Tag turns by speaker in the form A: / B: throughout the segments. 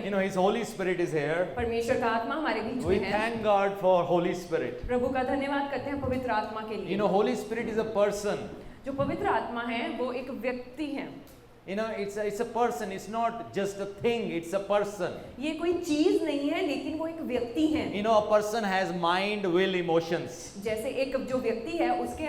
A: You know, His Holy Spirit is here.
B: परमेश्वर का आत्मा हमारे बीच
A: We
B: में है।
A: thank God for Holy Spirit.
B: प्रभु का धन्यवाद करते हैं पवित्र आत्मा के लिए।
A: You know, Holy Spirit is a person.
B: जो पवित्र आत्मा है वो एक व्यक्ति है।
A: You know, it's a person. It's not just a thing. It's a person.
B: ये कोई चीज नहीं है लेकिन वो एक व्यक्ति है।
A: You know, a person has mind, will, emotions.
B: जैसे एक जो व्यक्ति है उसके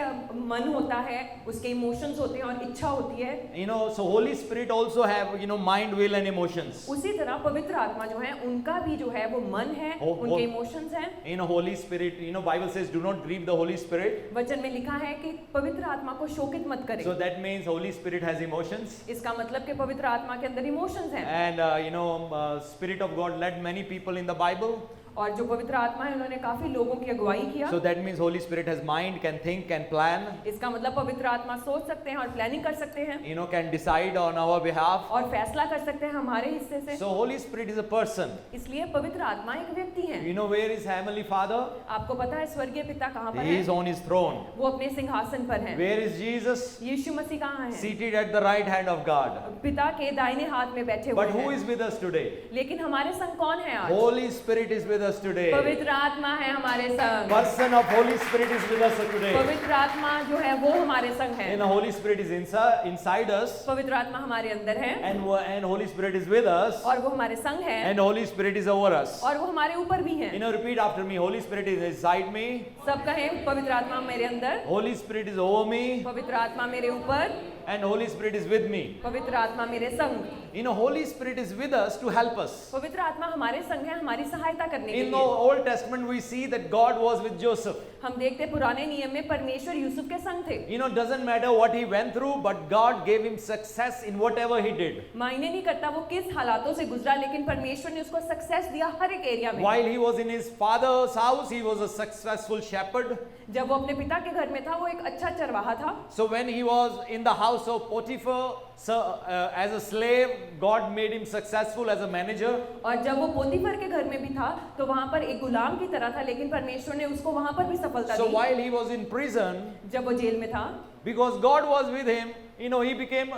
B: मन होता है, उसके इमोशंस होते हैं और इच्छा होती है।
A: You know, so Holy Spirit also have, you know, mind, will and emotions.
B: उसी तरह पवित्र आत्मा जो है उनका भी जो है वो मन है, उनके इमोशंस हैं।
A: You know, Holy Spirit, you know, Bible says do not grieve the Holy Spirit.
B: वचन में लिखा है कि पवित्र आत्मा को शोकित मत करें।
A: So that means Holy Spirit has emotions.
B: इसका मतलब कि पवित्र आत्मा के अंदर इमोशंस हैं।
A: And you know, Spirit of God led many people in the Bible.
B: और जो पवित्र आत्मा है उन्होंने काफी लोगों की अगुवाई किया।
A: So that means Holy Spirit has mind, can think, can plan.
B: इसका मतलब पवित्र आत्मा सोच सकते हैं और प्लानिंग कर सकते हैं।
A: You know, can decide on our behalf.
B: और फैसला कर सकते हैं हमारे हिस्से से।
A: So Holy Spirit is a person.
B: इसलिए पवित्र आत्मा एक व्यक्ति है।
A: You know where is Heavenly Father?
B: आपको पता है स्वर्गीय पिता कहाँ पर
A: He
B: है?
A: is on His throne.
B: वो अपने सिंहासन पर है।
A: Where is Jesus?
B: यीशु मसीह कहाँ है?
A: Seated at the right hand of God.
B: पिता के दाहिने हाथ में बैठे हुए
A: But who
B: हैं।
A: is with us today?
B: लेकिन हमारे संग कौन है आज?
A: Holy Spirit is with us today.
B: पवित्र आत्मा है हमारे संग।
A: Person of Holy Spirit is with us today.
B: पवित्र आत्मा जो है वो हमारे संग है।
A: And the Holy Spirit is inside us.
B: पवित्र आत्मा हमारे अंदर है
A: And Holy Spirit is with us.
B: और वो हमारे संग है
A: And Holy Spirit is over us.
B: और वो हमारे ऊपर भी है।
A: You know, repeat after me. Holy Spirit is inside me.
B: सब कहें पवित्र आत्मा मेरे अंदर,
A: Holy Spirit is over me.
B: पवित्र आत्मा मेरे ऊपर,
A: And Holy Spirit is with me.
B: पवित्र आत्मा मेरे संग।
A: You know, Holy Spirit is with us to help us.
B: पवित्र आत्मा हमारे संग है हमारी सहायता करने के
A: In the
B: लिए।
A: Old Testament, we see that God was with Joseph.
B: हम देखते हैं पुराने नियम में परमेश्वर यूसुफ के संग थे।
A: You know, doesn't matter what he went through, but God gave him success in whatever he did.
B: मायने नहीं करता वो किस हालातों से गुजरा, लेकिन परमेश्वर ने उसको सक्सेस दिया हर एक एरिया में।
A: While he was in his father's house, he was a successful shepherd.
B: जब वो अपने पिता के घर में था वो एक अच्छा चरवाहा था।
A: So when he was in the house of Potiphar, as a slave, God made him successful as a manager.
B: और जब वो पोतीफर के घर में भी था तो वहां पर एक गुलाम की तरह था, लेकिन परमेश्वर ने उसको वहां पर भी सफलता
A: So
B: the.
A: while he was in prison,
B: जब वो जेल में था,
A: because God was with him, you know, he became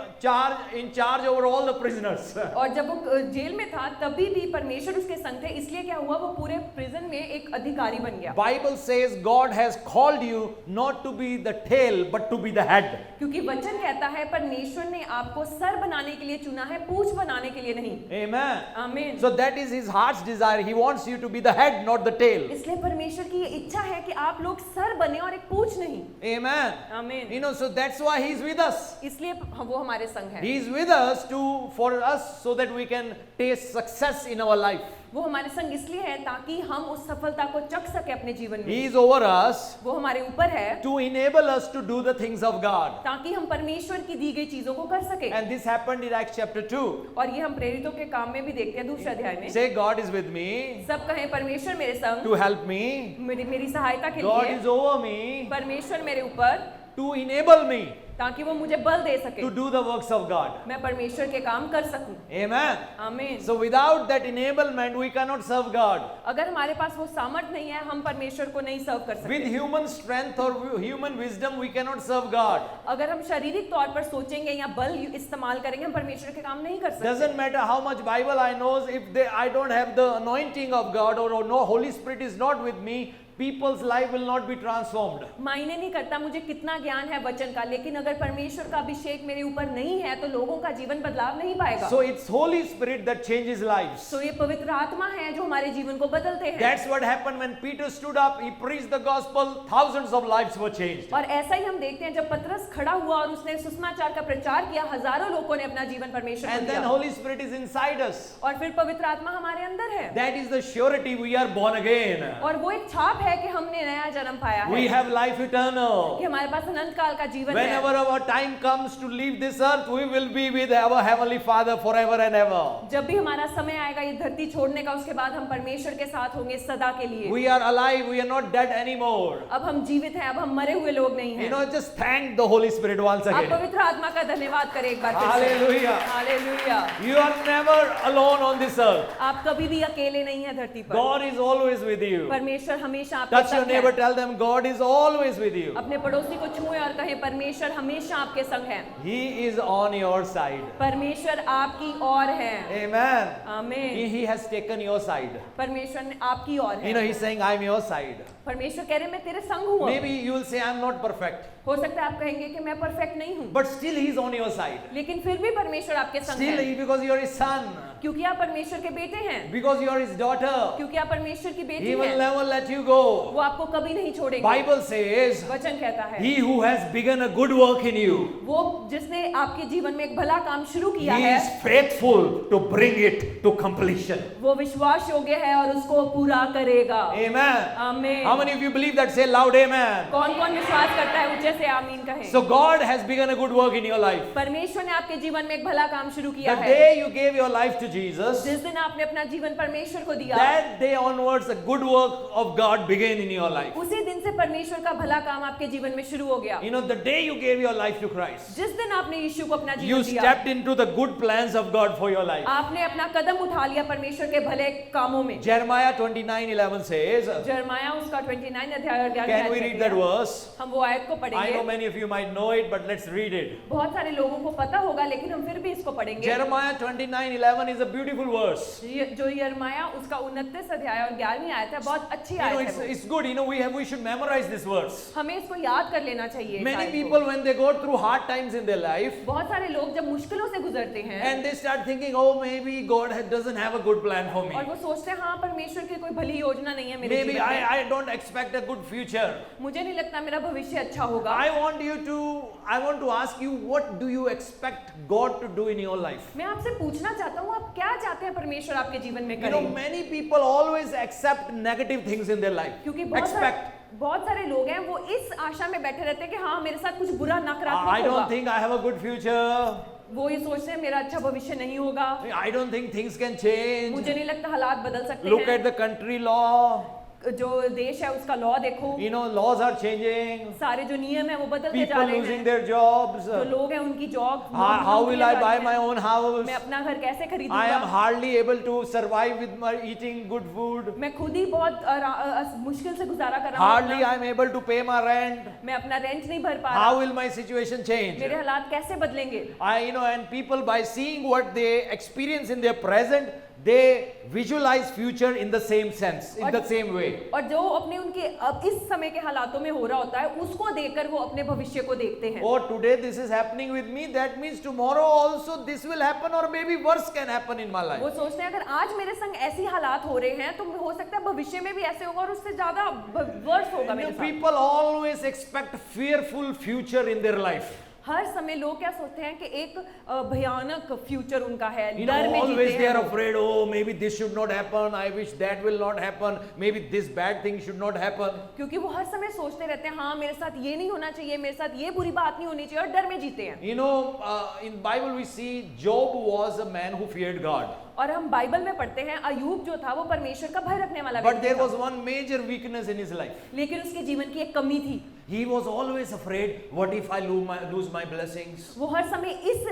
A: in charge over all the prisoners.
B: और जब वो जेल में था तभी भी परमेश्वर उसके संग थे, इसलिए क्या हुआ वो पूरे प्रिजन में एक अधिकारी बन गया।
A: Bible says God has called you not to be the tail but to be the head.
B: क्योंकि वचन कहता है परमेश्वर ने आपको सर बनाने के लिए चुना है, पूंछ बनाने के लिए नहीं।
A: Amen.
B: आमीन।
A: So that is his heart's desire. He wants you to be the head, not the tail.
B: इसलिए परमेश्वर की ये इच्छा है कि आप लोग सर बने और एक पूंछ नहीं।
A: Amen.
B: आमीन।
A: You know, so that's why he's with us.
B: इसलिए वो हमारे संग है।
A: He is with us for us so that we can taste success in our life.
B: वो हमारे संग इसलिए है ताकि हम उस सफलता को चख सके अपने जीवन
A: He
B: में।
A: is over us
B: वो हमारे ऊपर है
A: to enable us to do the things of God.
B: ताकि हम परमेश्वर की दी गई चीजों को कर सके।
A: And this happened in Acts chapter 2.
B: और ये हम प्रेरितों के काम में भी देखते हैं दूसरे अध्याय में।
A: Say, God is with me
B: सब कहें परमेश्वर मेरे संग,
A: to help me.
B: मेरी सहायता के
A: God
B: लिए।
A: is over me
B: परमेश्वर मेरे ऊपर
A: to enable me
B: ताकि वो मुझे बल दे सके,
A: to do the works of God.
B: मैं परमेश्वर के काम कर सकूं।
A: Amen.
B: आमीन।
A: So without that enablement, we cannot serve God.
B: अगर हमारे पास वो सामर्थ नहीं है हम परमेश्वर को नहीं सर्व कर
A: With
B: सकते।
A: human strength or human wisdom, we cannot serve God.
B: अगर हम शारीरिक तौर पर सोचेंगे या बल इस्तेमाल करेंगे हम परमेश्वर के काम नहीं कर सकते।
A: Doesn't matter how much Bible I know, if I don't have the anointing of God or no Holy Spirit is not with me, people's life will not be transformed.
B: मायने नहीं करता मुझे कितना ज्ञान है वचन का, लेकिन अगर परमेश्वर का अभिषेक मेरे ऊपर नहीं है तो लोगों का जीवन बदलाव नहीं पाएगा।
A: So it's Holy Spirit that changes lives.
B: तो ये पवित्र आत्मा है जो हमारे जीवन को बदलते हैं।
A: That's what happened when Peter stood up, he preached the gospel, thousands of lives were changed.
B: और ऐसा ही हम देखते हैं जब पतरस खड़ा हुआ और उसने सुसमाचार का प्रचार किया, हजारों लोगों ने अपना जीवन परमेश्वर को
A: And then
B: दिया।
A: Holy Spirit is inside us.
B: और फिर पवित्र आत्मा हमारे अंदर है
A: That is the surety we are born again.
B: और वो एक छाप है कि हमने नया जन्म पाया
A: We
B: है
A: have life
B: कि
A: eternal.
B: हमारे पास अनंत काल का जीवन
A: Whenever
B: है।
A: our time comes to leave this earth, we will be with our Heavenly Father forever and ever.
B: जब भी हमारा समय आएगा ये धरती छोड़ने का, उसके बाद हम परमेश्वर के साथ होंगे सदा के लिए।
A: We are alive, we are not dead anymore.
B: अब हम जीवित हैं, अब हम मरे हुए लोग नहीं
A: You
B: हैं।
A: know, just thank the Holy Spirit once
B: आप
A: again.
B: पवित्र आत्मा का धन्यवाद करें एक बार फिर से।
A: Hallelujah.
B: Hallelujah.
A: You are never alone on this earth.
B: आप कभी भी अकेले नहीं हैं धरती पर।
A: God is always with you.
B: परमेश्वर हमेशा हमेशा आपके
A: Touch your
B: संग
A: neighbor,
B: है।
A: tell them God is always with you.
B: अपने पड़ोसी को छुएं और कहें परमेश्वर हमेशा आपके संग है।
A: He is on your side.
B: परमेश्वर आपकी ओर है।
A: Amen.
B: आमीन।
A: He has taken your side.
B: परमेश्वर ने आपकी ओर
A: You know,
B: है।
A: he's saying, I'm your side.
B: परमेश्वर कह रहे हैं मैं तेरे संग हूँ।
A: Maybe you will say, I'm not perfect.
B: हो सकता है आप कहेंगे कि मैं परफेक्ट नहीं हूँ,
A: But still he's on your side.
B: लेकिन फिर भी परमेश्वर आपके संग
A: Still,
B: है,
A: because you're his son.
B: क्योंकि आप परमेश्वर के बेटे हैं,
A: Because you're his daughter.
B: क्योंकि आप परमेश्वर की बेटी
A: He will
B: हैं।
A: never let you go.
B: वो आपको कभी नहीं छोड़ेंगे।
A: Bible says,
B: वचन कहता है
A: he who has begun a good work in you,
B: वो जिसने आपके जीवन में एक भला काम शुरू किया
A: he
B: है,
A: is faithful to bring it to completion.
B: वो विश्वास योग्य है और उसको पूरा करेगा।
A: Amen.
B: आमीन।
A: How many of you believe that? Say loud amen.
B: कौन कौन विश्वास करता है ऊंचे से आमीन कहे।
A: So God has begun a good work in your life.
B: परमेश्वर ने आपके जीवन में एक भला काम शुरू किया
A: The
B: है।
A: day you gave your life to Jesus,
B: जिस दिन आपने अपना जीवन परमेश्वर को दिया,
A: that day onwards a good work of God began in your life.
B: उसी दिन से परमेश्वर का भला काम आपके जीवन में शुरू हो गया।
A: You know, the day you gave your life to Christ,
B: जिस दिन आपने यीशु को अपना
A: you
B: जीवन दिया,
A: stepped into the good plans of God for your life.
B: आपने अपना कदम उठा लिया परमेश्वर के भले कामों में।
A: Jeremiah 29:11 says,
B: जरमाया उसका 29 अध्याय और 11
A: can we read that verse?
B: हम वो आयत को
A: I know
B: पढ़ेंगे।
A: many of you might know it, but let's read it.
B: बहुत सारे लोगों को पता होगा, लेकिन हम फिर भी इसको पढ़ेंगे।
A: Jeremiah 29:11 is a beautiful verse.
B: जो यरमाया उसका 29 अध्याय और 11वीं आयत है, बहुत अच्छी
A: You know,
B: आयत है वो।
A: it's good. You know, we should memorize this verse.
B: हमें इसको याद कर लेना चाहिए इस
A: Many
B: आयत को।
A: people, when they go through hard times in their life,
B: बहुत सारे लोग जब मुश्किलों से गुजरते हैं
A: and they start thinking, oh, maybe God doesn't have a good plan for me.
B: और वो सोचते हैं हाँ परमेश्वर की कोई भली योजना नहीं है मेरे
A: Maybe
B: जीवन में,
A: I don't expect a good future.
B: मुझे नहीं लगता मेरा भविष्य अच्छा होगा।
A: I want to ask you, what do you expect God to do in your life?
B: मैं आपसे पूछना चाहता हूँ आप क्या चाहते हैं परमेश्वर आपके जीवन में
A: You know,
B: करे।
A: many people always accept negative things in their life.
B: क्योंकि
A: Expect.
B: बहुत सारे लोग हैं वो इस आशा में बैठे रहते हैं कि हाँ मेरे साथ कुछ बुरा
A: I
B: नकारात्मक
A: don't
B: होगा।
A: think I have a good future.
B: वो ये सोचते हैं मेरा अच्छा भविष्य नहीं होगा।
A: I don't think things can change.
B: मुझे नहीं लगता हालात बदल सकते
A: Look
B: हैं।
A: at the country law.
B: जो देश है उसका लॉ देखो,
A: You know, laws are changing.
B: सारे जो नियम है वो बदलते जा
A: People
B: रहे
A: losing
B: हैं।
A: their jobs.
B: जो लोग हैं उनकी job
A: How will I buy my own house?
B: मैं अपना घर कैसे
A: I am
B: खरीदूंगा।
A: hardly able to survive with my eating good food.
B: मैं खुद ही बहुत मुश्किल से गुजारा कर रहा
A: Hardly
B: हूँ।
A: I am able to pay my rent.
B: मैं अपना रेंट नहीं भर पा रहा।
A: How will my situation change?
B: मेरे हालात कैसे बदलेंगे।
A: And people, by seeing what they experience in their present, they visualize future in the same sense, in the same way.
B: और जो अपने उनके अब इस समय के हालातों में हो रहा होता है उसको देखकर वो अपने भविष्य को देखते हैं।
A: Oh, today this is happening with me, that means tomorrow also this will happen, or maybe worse can happen in my life.
B: वो सोचते हैं अगर आज मेरे संग ऐसी हालात हो रहे हैं तो हो सकता है भविष्य में भी ऐसे होगा और उससे ज्यादा वर्ष होगा मेरे साथ।
A: People always expect fearful future in their life.
B: हर समय लोग क्या सोचते हैं कि एक भयानक फ्यूचर उनका है,
A: You
B: डर
A: know,
B: में
A: always
B: जीते
A: they
B: हैं
A: are
B: वो।
A: afraid, oh, maybe this should not happen, I wish that will not happen, maybe this bad thing should not happen.
B: क्योंकि वो हर समय सोचते रहते हैं हाँ मेरे साथ ये नहीं होना चाहिए, मेरे साथ ये बुरी बात नहीं होनी चाहिए, और डर में जीते हैं।
A: You know, in Bible we see Job was a man who feared God.
B: और हम बाइबल में पढ़ते हैं अयूब जो था वो परमेश्वर का भय रखने वाला
A: But
B: व्यक्ति
A: there
B: था।
A: was one major weakness in his life.
B: लेकिन उसके जीवन की एक कमी थी।
A: He was always afraid, what if I lose my blessings?
B: वो हर समय इस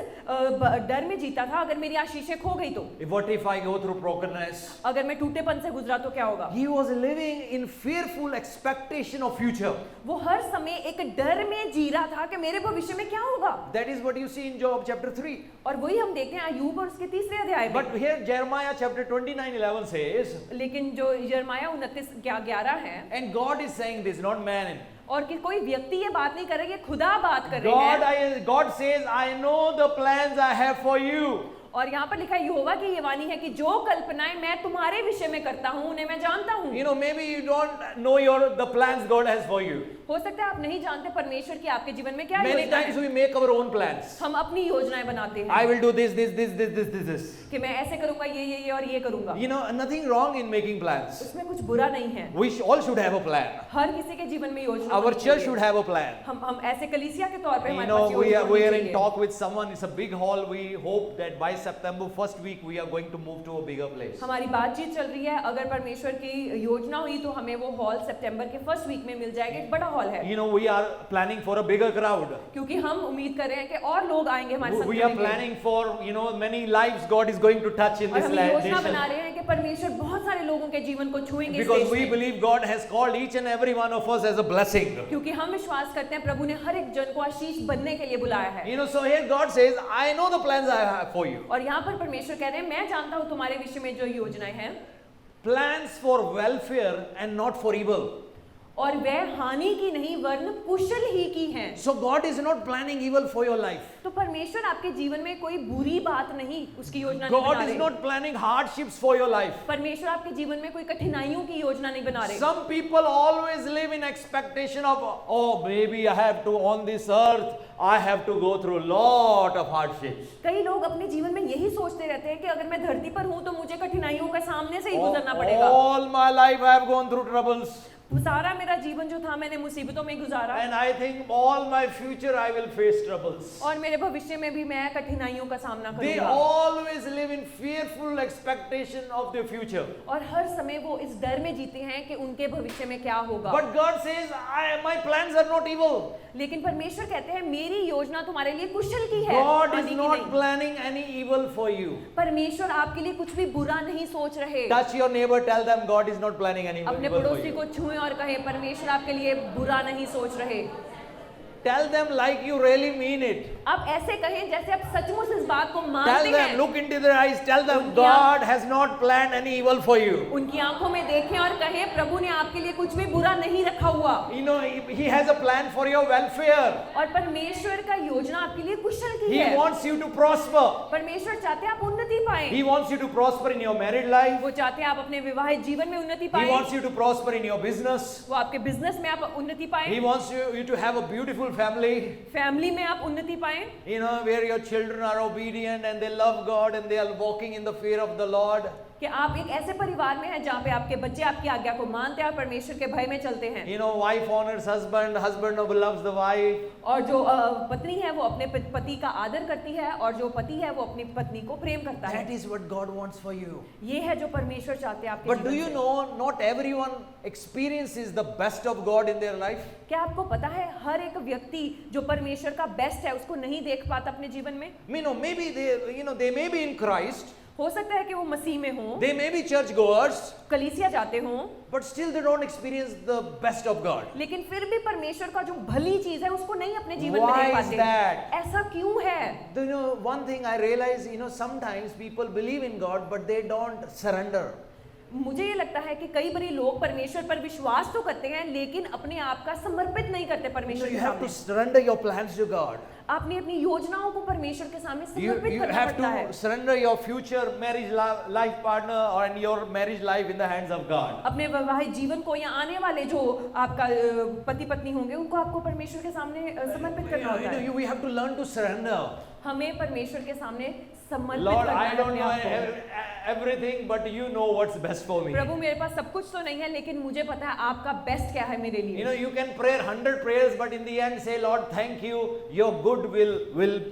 B: डर में जीता था अगर मेरी आशीषें खो गई तो,
A: What if I go through brokenness?
B: अगर मैं टूटेपन से गुजरा तो क्या होगा।
A: He was living in fearful expectation of future.
B: वो हर समय एक डर में जी रहा था कि मेरे भविष्य में क्या होगा।
A: That is what you see in Job chapter 3.
B: और वही हम देखते हैं अयूब और उसके तीसरे अध्याय में।
A: But here Jeremiah chapter 29:11 says,
B: लेकिन जो यिर्मयाह 29:11 है,
A: and God is saying this, not man.
B: और कि कोई व्यक्ति ये बात नहीं कर रहा, ये खुदा बात कर रहे हैं।
A: God says, I know the plans I have for you.
B: और यहाँ पर लिखा है यहोवा की ये वाणी है कि जो कल्पनाएं मैं तुम्हारे विषय में करता हूँ उन्हें मैं जानता हूँ।
A: You know, maybe you don't know the plans God has for you.
B: हो सकता है आप नहीं जानते परमेश्वर की आपके जीवन में क्या
A: Many
B: योजना
A: times
B: है।
A: we make our own plans.
B: हम अपनी योजनाएं बनाते हैं
A: I will do this.
B: कि मैं ऐसे करूंगा ये और ये करूंगा।
A: You know, nothing wrong in making plans.
B: उसमें कुछ बुरा नहीं है।
A: We all should have a plan.
B: हर किसी के जीवन में योजना
A: Our
B: होनी
A: church
B: चाहिए।
A: should have a plan.
B: हम ऐसे कलीसिया के तौर पे
A: You
B: हमारे
A: know,
B: पास
A: we
B: योजना
A: are
B: होनी
A: in
B: चाहिए।
A: talk with someone. It's a big hall. We hope that by September first week we are going to move to a bigger place.
B: हमारी बातचीत चल रही है, अगर परमेश्वर की योजना हुई तो हमें वो हॉल सितंबर के फर्स्ट वीक में मिल जाएगा। एक बड़ा हॉल है,
A: You know, we are planning for a bigger crowd.
B: क्योंकि हम उम्मीद कर रहे हैं कि और लोग आएंगे हमारे संग
A: We are
B: जुड़ेंगे।
A: planning for, you know, many lives God is going to touch in
B: और
A: this
B: हम योजना बना
A: nation.
B: रहे हैं कि परमेश्वर बहुत सारे लोगों के जीवन को छुएंगे इस
A: Because
B: देश
A: we
B: में।
A: believe God has called each and every one of us as a blessing.
B: क्योंकि हम विश्वास करते हैं प्रभु ने हर एक जन को आशीष बनने के लिए बुलाया है।
A: You know, so here God says, I know the plans I have for you.
B: और यहाँ पर परमेश्वर कह रहे हैं मैं जानता हूँ तुम्हारे विषय में जो योजनाएं हैं,
A: Plans for welfare and not for evil.
B: और वह हानि की नहीं वरन कुशल ही की हैं।
A: So God is not planning evil for your life.
B: तो परमेश्वर आपके जीवन में कोई बुरी बात नहीं, उसकी योजना नहीं
A: God
B: बना
A: is
B: रहे।
A: not planning hardships for your life.
B: परमेश्वर आपके जीवन में कोई कठिनाइयों की योजना नहीं बना रहे।
A: Some people always live in expectation of, oh, maybe I have to, on this earth, I have to go through lot of hardships.
B: कई लोग अपने जीवन में यही सोचते रहते हैं कि अगर मैं धरती पर हूँ तो मुझे कठिनाइयों के सामने से ही गुजरना पड़ेगा।
A: All my life I have gone through troubles.
B: सारा मेरा जीवन जो था मैंने मुसीबतों में गुजारा,
A: And I think all my future I will face troubles.
B: और मेरे भविष्य में भी मैं कठिनाइयों का सामना
A: They
B: करूंगा।
A: always live in fearful expectation of their future.
B: और हर समय वो इस डर में जीते हैं कि उनके भविष्य में क्या होगा।
A: But God says, my plans are not evil.
B: लेकिन परमेश्वर कहते हैं मेरी योजना तुम्हारे लिए कुशल की है,
A: God
B: हानि
A: is
B: की
A: not
B: नहीं।
A: planning any evil for you.
B: परमेश्वर आपके लिए कुछ भी बुरा नहीं सोच रहे।
A: Touch your neighbor, tell them God is not planning any
B: अपने
A: evil for
B: पड़ोसी
A: you.
B: को छुएं और कहें परमेश्वर आपके लिए बुरा नहीं सोच रहे।
A: Tell them like you really mean it.
B: आप ऐसे कहें जैसे आप सचमुच इस बात को
A: Tell
B: मानते
A: them,
B: हैं।
A: look into their eyes, tell them
B: उनकी
A: God has not planned any evil for you.
B: उनकी आंखों में देखें और कहें प्रभु ने आपके लिए कुछ भी बुरा नहीं रखा हुआ।
A: You know, He has a plan for your welfare.
B: और परमेश्वर का योजना आपके लिए कुशल की
A: He
B: है।
A: wants you to prosper.
B: परमेश्वर चाहते हैं आप उन्नति पाएं।
A: He wants you to prosper in your married life.
B: वो चाहते हैं आप अपने विवाहित जीवन में उन्नति
A: He
B: पाएं।
A: wants you to prosper in your business.
B: वो आपके बिजनेस में आप उन्नति
A: He
B: पाएं।
A: wants you to have a beautiful family.
B: Family में आप उन्नति पाएं।
A: You know, where your children are obedient and they love God and they are walking in the fear of the Lord.
B: कि आप एक ऐसे परिवार में हैं जहाँ पे आपके बच्चे आपकी आज्ञा को मानते हैं और परमेश्वर के भय में चलते हैं।
A: You know, wife honors husband, husband loves the wife.
B: और जो पत्नी है वो अपने पति का आदर करती है और जो पति है वो अपनी पत्नी को प्रेम करता है।
A: That is what God wants for you.
B: ये है जो परमेश्वर चाहते हैं आपके
A: But do
B: जीवन
A: you
B: से।
A: know, not everyone experiences the best of God in their life.
B: क्या आपको पता है हर एक व्यक्ति जो परमेश्वर का बेस्ट है उसको नहीं देख पाता अपने जीवन में?
A: You know, maybe they may be in Christ.
B: हो सकता है कि वो मसीह में हों,
A: They may be church goers,
B: कलीसिया जाते हों,
A: but still they don't experience the best of God.
B: लेकिन फिर भी परमेश्वर का जो भली चीज है उसको नहीं अपने जीवन में
A: Why
B: देख
A: is
B: पाते।
A: that?
B: ऐसा क्यों है?
A: You know, one thing I realize, sometimes people believe in God, but they don't surrender.
B: मुझे ये लगता है कि कई बारी लोग परमेश्वर पर विश्वास तो करते हैं लेकिन अपने आप का समर्पित नहीं करते
A: So
B: परमेश्वर
A: you
B: के
A: have to
B: सामने।
A: surrender your plans to God.
B: आपने अपनी योजनाओं को परमेश्वर के सामने
A: You
B: समर्पित करना
A: have
B: पड़ता है।
A: to surrender your future marriage life partner or and your marriage life in the hands of God.
B: अपने वैवाहिक जीवन को या आने वाले जो आपका पति पत्नी होंगे उनको आपको परमेश्वर के सामने समर्पित करना होता है।
A: We have to learn to surrender.
B: हमें परमेश्वर के सामने समर्पित
A: Lord,
B: करना
A: I
B: है
A: don't
B: अपने
A: know
B: आप को।
A: everything, but you know what's best for me.
B: प्रभु मेरे पास सब कुछ तो नहीं है लेकिन मुझे पता है आपका बेस्ट क्या है मेरे लिए।
A: You can pray 100 prayers, but in the end say, Lord, thank you. Your good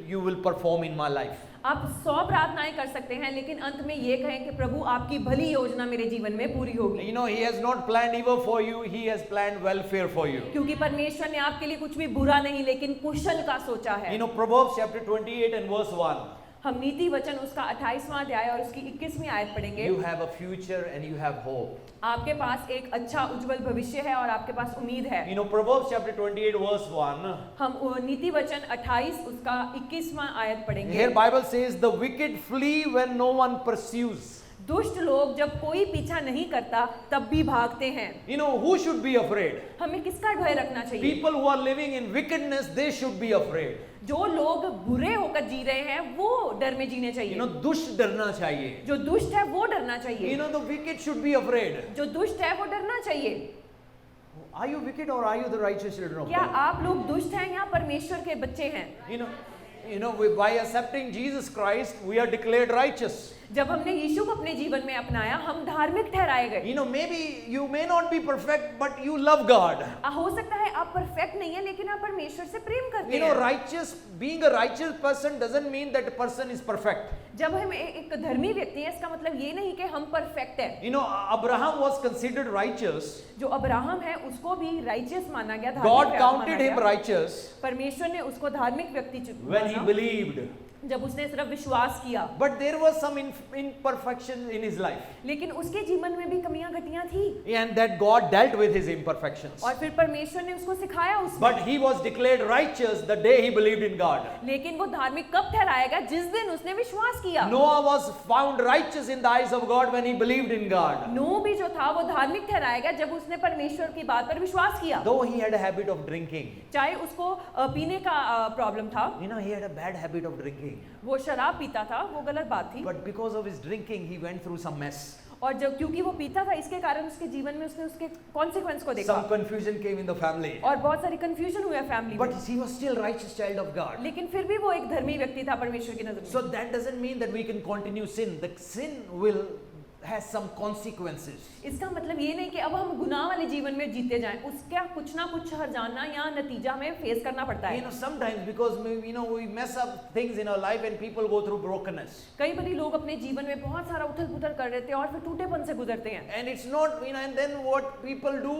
A: you will perform in my life.
B: आप 100 प्रार्थनाएं कर सकते हैं लेकिन अंत में ये कहें कि प्रभु आपकी भली योजना मेरे जीवन में पूरी होगी।
A: He has not planned evil for you. He has planned welfare for you.
B: क्योंकि परमेश्वर ने आपके लिए कुछ भी बुरा नहीं लेकिन कुशल का सोचा है।
A: Proverbs chapter 28 and verse 1.
B: हम नीति वचन उसका 28वां अध्याय और उसकी 21वीं आयत पढ़ेंगे।
A: You have a future and you have hope.
B: आपके पास एक अच्छा उज्जवल भविष्य है और आपके पास उम्मीद है।
A: Proverbs chapter 28 verse 1.
B: हम नीति वचन 28 उसका 21वां आयत पढ़ेंगे।
A: Here Bible says the wicked flee when no one pursues.
B: दुष्ट लोग जब कोई पीछा नहीं करता तब भी भागते हैं।
A: Who should be afraid?
B: हमें किसका भय रखना चाहिए?
A: People who are living in wickedness, they should be afraid.
B: जो लोग बुरे होकर जी रहे हैं वो डर में जीने चाहिए।
A: दुष्ट डरना चाहिए.
B: जो दुष्ट है वो डरना चाहिए।
A: The wicked should be afraid.
B: जो दुष्ट है वो डरना चाहिए।
A: Are you wicked or are you the righteous children of
B: क्या
A: God?
B: आप लोग दुष्ट हैं या परमेश्वर के बच्चे हैं?
A: By accepting Jesus Christ, we are declared righteous.
B: जब हमने यीशु को अपने जीवन में अपनाया, हम धार्मिक ठहराए गए।
A: You know, maybe you may not be perfect, but you love God.
B: हो सकता है आप परफेक्ट नहीं है, लेकिन आप परमेश्वर से प्रेम करते
A: You know,
B: हैं।
A: being a righteous person doesn't mean that a person is perfect.
B: जब हम एक धर्मी व्यक्ति हैं, इसका मतलब ये नहीं कि हम परफेक्ट हैं।
A: You know, Abraham was considered righteous.
B: जो अब्राहम है उसको भी राइचियस माना गया, धार्मिक
A: God
B: माना
A: counted him
B: गया।
A: righteous
B: परमेश्वर ने उसको धार्मिक व्यक्ति
A: when he
B: माना,
A: believed.
B: जब उसने सिर्फ विश्वास किया।
A: But there was some imperfection in his life.
B: लेकिन उसके जीवन में भी कमियां घटियां थी,
A: And that God dealt with his imperfections.
B: और फिर परमेश्वर ने उसको सिखाया उसमें।
A: But he was declared righteous the day he believed in God.
B: लेकिन वो धार्मिक कब ठहराएगा? जिस दिन उसने विश्वास किया।
A: Noah was found righteous in the eyes of God when he believed in God.
B: नूह भी जो था वो धार्मिक ठहराएगा जब उसने परमेश्वर की बात पर विश्वास किया।
A: Though he had a habit of drinking.
B: चाहे उसको पीने का प्रॉब्लम था,
A: You know, he had a bad habit of drinking.
B: वो शराब पीता था, वो गलत बात थी।
A: But because of his drinking, he went through some mess.
B: और जब क्योंकि वो पीता था, इसके कारण उसके जीवन में उसने उसके कॉन्सिक्वेंस को देखा,
A: Some confusion came in the family.
B: और बहुत सारी कंफ्यूजन हुआ फैमिली
A: But
B: में।
A: he was still righteous child of God.
B: लेकिन फिर भी वो एक धर्मी व्यक्ति था परमेश्वर की नजर में।
A: So that doesn't mean that we can continue sin. The sin will has some consequences.
B: इसका मतलब ये नहीं कि अब हम गुनाह वाले जीवन में जीते जाएं, उसका कुछ ना कुछ हर्जाना या नतीजा हमें फेस करना पड़ता
A: You
B: है।
A: know, sometimes because we mess up things in our life and people go through brokenness.
B: कई बार लोग अपने जीवन में बहुत सारा उथल पुथल कर देते हैं और फिर टूटेपन से गुजरते हैं,
A: And it's not, and then what people do,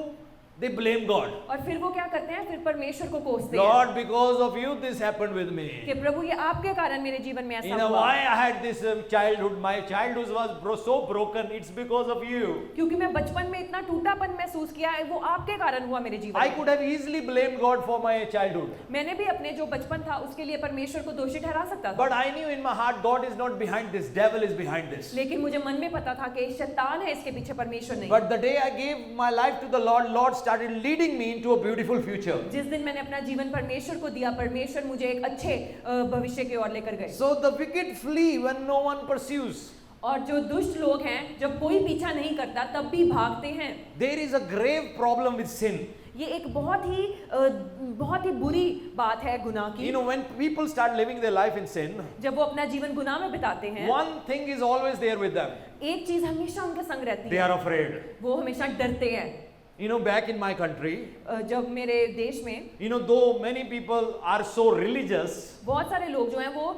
A: they blame God.
B: और फिर वो क्या करते हैं? फिर परमेश्वर को कोसते हैं
A: Lord, because of you, this happened with me.
B: कि प्रभु ये आपके कारण मेरे जीवन में ऐसा हुआ,
A: Why I had this childhood, my childhood was so broken, it's because of you.
B: क्योंकि मैं बचपन में इतना टूटापन महसूस किया है, वो आपके कारण हुआ मेरे जीवन
A: I
B: में।
A: could have easily blamed God for my childhood.
B: मैंने भी अपने जो बचपन था उसके लिए परमेश्वर को दोषी ठहरा सकता था,
A: But I knew in my heart, God is not behind this, devil is behind this.
B: लेकिन मुझे मन में पता था कि शैतान है इसके पीछे, परमेश्वर नहीं।
A: But the day I gave my life to the Lord, Lord started leading me into a beautiful future.
B: जिस दिन मैंने अपना जीवन परमेश्वर को दिया, परमेश्वर मुझे एक अच्छे भविष्य की ओर लेकर गए।
A: So the wicked flee when no one pursues.
B: और जो दुष्ट लोग हैं, जब कोई पीछा नहीं करता तब भी भागते हैं।
A: There is a grave problem with sin.
B: ये एक बहुत ही बुरी बात है गुनाह की।
A: When people start living their life in sin,
B: जब वो अपना जीवन गुनाह में बिताते हैं,
A: one thing is always there with them.
B: एक चीज हमेशा उनके संग रहती
A: They
B: है,
A: are afraid.
B: वो हमेशा डरते हैं।
A: Back in my country,
B: जब मेरे देश में
A: though many people are so religious,
B: बहुत सारे लोग जो हैं वो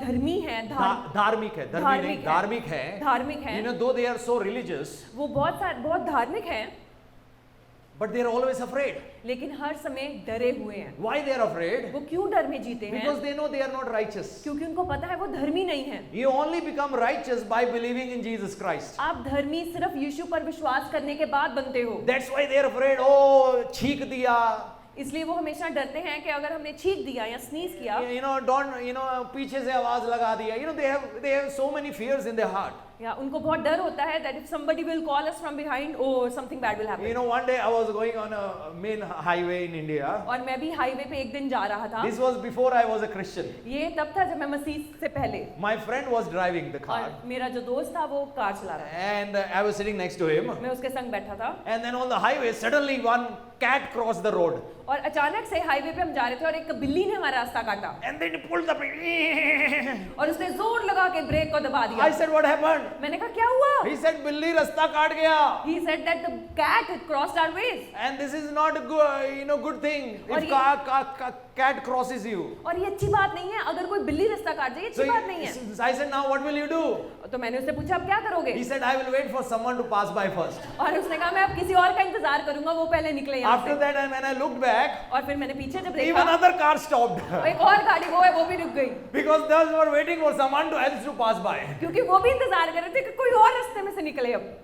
B: धर्मी हैं,
A: धार्मिक है,
B: धार्मिक हैं,
A: though they are so religious,
B: वो बहुत धार्मिक हैं,
A: but they are always afraid.
B: लेकिन हर समय डरे हुए हैं।
A: Why they are afraid?
B: वो क्यों डर में जीते हैं?
A: Because they know they are not righteous.
B: क्योंकि उनको पता है वो धर्मी नहीं है।
A: You only become righteous by believing in Jesus Christ.
B: आप धर्मी सिर्फ यीशु पर विश्वास करने के बाद बनते हो।
A: That's why they are afraid. Oh, छींक दिया.
B: इसलिए वो हमेशा डरते हैं कि अगर हमने छींक दिया या स्नीज किया,
A: पीछे से आवाज लगा दिया. They have so many fears in their heart.
B: या उनको बहुत डर होता है that if somebody will call us from behind, oh something bad will happen.
A: One day I was going on a main highway in India.
B: और मैं भी highway पे एक दिन जा रहा था।
A: This was before I was a Christian.
B: ये तब था जब मैं मसीह से पहले।
A: My friend was driving the car.
B: और मेरा जो दोस्त था वो कार चला रहा था।
A: And I was sitting next to him.
B: मैं उसके संग बैठा था।
A: And then on the highway, suddenly one cat crossed the road.
B: और अचानक से हाईवे पे हम जा रहे थे और एक बिल्ली ने हमारा रास्ता काटा।
A: And then he pulled the brake.
B: और उसने जोर लगा के ब्रेक को दबा दिया।
A: I said, what happened?
B: मैंने कहा क्या हुआ?
A: He said, बिल्ली रास्ता काट गया.
B: He said that the cat had crossed our ways.
A: And this is not a good thing.
B: और
A: If cat crosses you.
B: और ये अच्छी बात नहीं है, अगर कोई बिल्ली रास्ता काट जाए, अच्छी बात नहीं है।
A: I said, now what will you do?
B: तो मैंने उससे पूछा, अब क्या करोगे?
A: He said, I will wait for someone to pass by first.
B: और उसने कहा मैं अब किसी और का इंतजार करूंगा, वो पहले निकले यहाँ
A: After
B: से।
A: that, and when I looked back,
B: और फिर मैंने पीछे जब
A: even
B: देखा,
A: another car stopped.
B: एक और गाड़ी वो भी रुक गई,
A: Because those were waiting for someone else to pass by.
B: क्योंकि वो भी इंतजार कर रहे थे कि कोई और रास्ते में से निकले अब।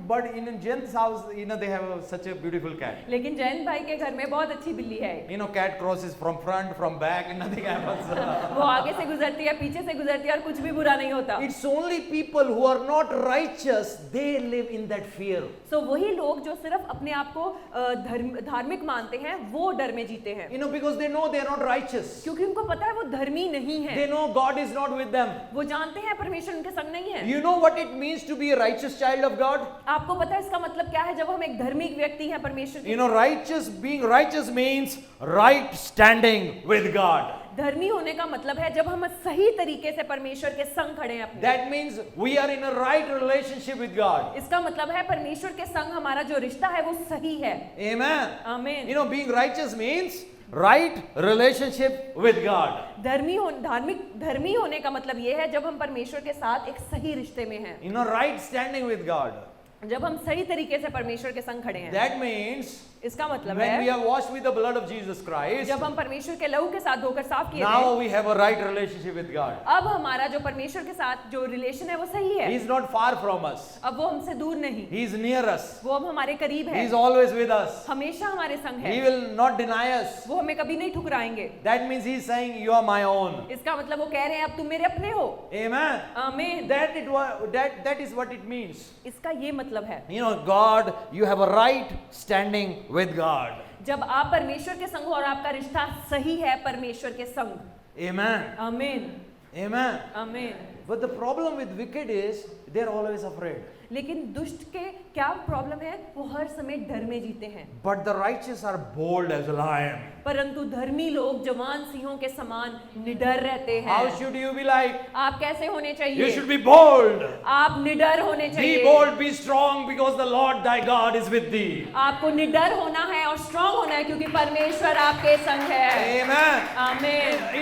A: But in Jayant's house, they have such a beautiful cat.
B: लेकिन जयंत भाई के घर में बहुत अच्छी बिल्ली है।
A: Cat crosses from front, from back, and nothing happens.
B: वो आगे से गुजरती है, पीछे से गुजरती है और कुछ भी बुरा नहीं होता।
A: It's only people who are not righteous, they live in that fear.
B: So वही लोग जो सिर्फ अपने आप को धार्मिक मानते हैं, वो डर में जीते हैं।
A: Because they know they are not righteous.
B: क्योंकि उनको पता है वो धर्मी नहीं है।
A: They know God is not with them.
B: वो जानते हैं परमेश्वर उनके संग नहीं है।
A: You know what it means to be a righteous child of God?
B: आपको पता है इसका मतलब क्या है जब हम एक धार्मिक व्यक्ति हैं परमेश्वर के?
A: Being righteous means right standing with God.
B: धर्मी होने का मतलब है जब हम सही तरीके से परमेश्वर के संग खड़े हैं अपने।
A: That means we are in a right relationship with God.
B: इसका मतलब है परमेश्वर के संग हमारा जो रिश्ता है वो सही है।
A: Amen.
B: आमीन।
A: You know, being righteous means right relationship with God.
B: धर्मी होने का मतलब ये है जब हम परमेश्वर के साथ एक सही रिश्ते में हैं,
A: You know, right standing with God.
B: जब हम सही तरीके से परमेश्वर के संग खड़े हैं।
A: That means
B: इसका मतलब
A: when we
B: है
A: are washed with the blood of Jesus Christ,
B: जब हम परमेश्वर के लहू के साथ धोकर साफ किए
A: now
B: गए,
A: we have a right relationship with God.
B: अब हमारा जो परमेश्वर के साथ जो रिलेशन है वो सही है।
A: He is not far from us.
B: अब वो हमसे दूर नहीं,
A: He is near us.
B: वो अब हमारे करीब
A: He
B: है,
A: is always with us.
B: हमेशा हमारे संग
A: He
B: है,
A: will not deny us.
B: वो हमें कभी नहीं ठुकराएंगे।
A: That means He is saying, you are my own.
B: इसका मतलब वो कह रहे हैं अब तुम मेरे अपने हो।
A: Amen.
B: आमीन।
A: That is what it means.
B: इसका ये मतलब है
A: You know, God, you have a right standing with God.
B: जब आप परमेश्वर के संग हो और आपका रिश्ता सही है परमेश्वर के संग।
A: Amen.
B: आमीन।
A: Amen.
B: आमीन।
A: But the problem with wicked is they're always afraid.
B: लेकिन दुष्ट के क्या प्रॉब्लम है, वो हर समय डर में जीते हैं।
A: But the righteous are bold as a lion.
B: परंतु धर्मी लोग जवान सिंहों के समान निडर रहते हैं।
A: How should you be like?
B: आप कैसे होने
A: You
B: चाहिए?
A: should be bold.
B: आप निडर होने
A: Be
B: चाहिए।
A: bold, be strong, because the Lord thy God is with thee.
B: आपको निडर होना है और स्ट्रांग होना है क्योंकि परमेश्वर आपके संग है।
A: Amen.
B: आमीन।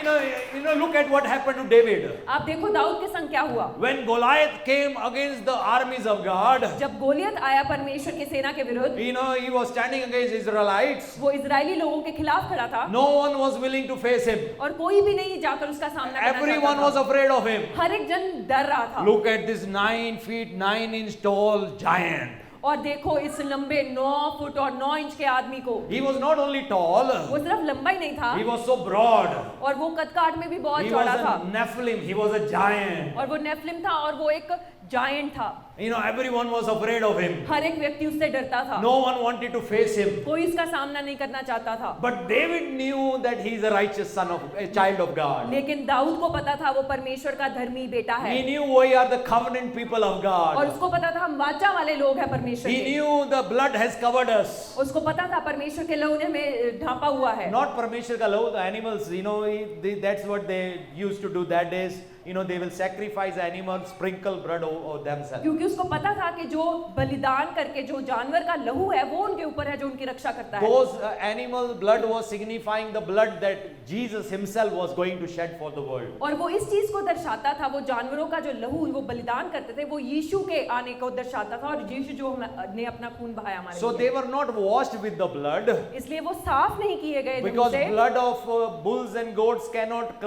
A: You know, look at what happened to David.
B: आप देखो दाऊद के संग क्या हुआ।
A: When Goliath came against the armies of God,
B: जब गोलियत आया परमेश्वर की सेना के विरुद्ध,
A: you know, he was standing against Israelites.
B: वो इजरायली लोगों के खिलाफ खड़ा था
A: No one was willing to face him.
B: और कोई भी नहीं जाकर उसका सामना करना
A: Everyone was
B: चाहता था।
A: afraid of him.
B: हर एक जन डर रहा था।
A: Look at this 9 feet 9 inch tall giant.
B: और देखो इस लंबे 9 फुट और 9 इंच के आदमी को।
A: He was not only tall,
B: वो सिर्फ लंबा ही नहीं था,
A: he was so broad.
B: और वो कद काठ में भी बहुत
A: He was
B: चौड़ा था,
A: a Nephilim, he was a giant.
B: और वो नेफिलिम था और वो एक जायंट था।
A: You know, everyone was afraid of him.
B: हर एक व्यक्ति उससे डरता था,
A: No one wanted to face him.
B: कोई इसका सामना नहीं करना चाहता था।
A: But David knew that he is a righteous son of a child of God.
B: लेकिन दाऊद को पता था वो परमेश्वर का धर्मी बेटा है,
A: He knew we are the covenant people of
B: और
A: God.
B: उसको पता था हम वाचा वाले लोग हैं परमेश्वर
A: He
B: के।
A: knew the blood has covered us.
B: उसको पता था परमेश्वर के लहू ने हमें ढांपा हुआ है।
A: Not परमेश्वर का लहू, the animals, you know, that's what they used to do that days. You know, they will sacrifice animals, sprinkle blood over themselves.
B: क्योंकि उसको पता था कि जो बलिदान करके जो जानवर का लहू है वो उनके ऊपर है जो उनकी रक्षा करता है।
A: Those animal blood was signifying the blood that Jesus himself was going to shed for the world.
B: और वो इस चीज को दर्शाता था, वो जानवरों का जो लहू वो बलिदान करते थे वो यीशु के आने को दर्शाता था, और यीशु जो ने अपना खून बहाया हमारे
A: So
B: लिए।
A: they were not washed with the blood,
B: इसलिए वो साफ नहीं किए गए धूप
A: because
B: से,
A: blood of bulls and goats cannot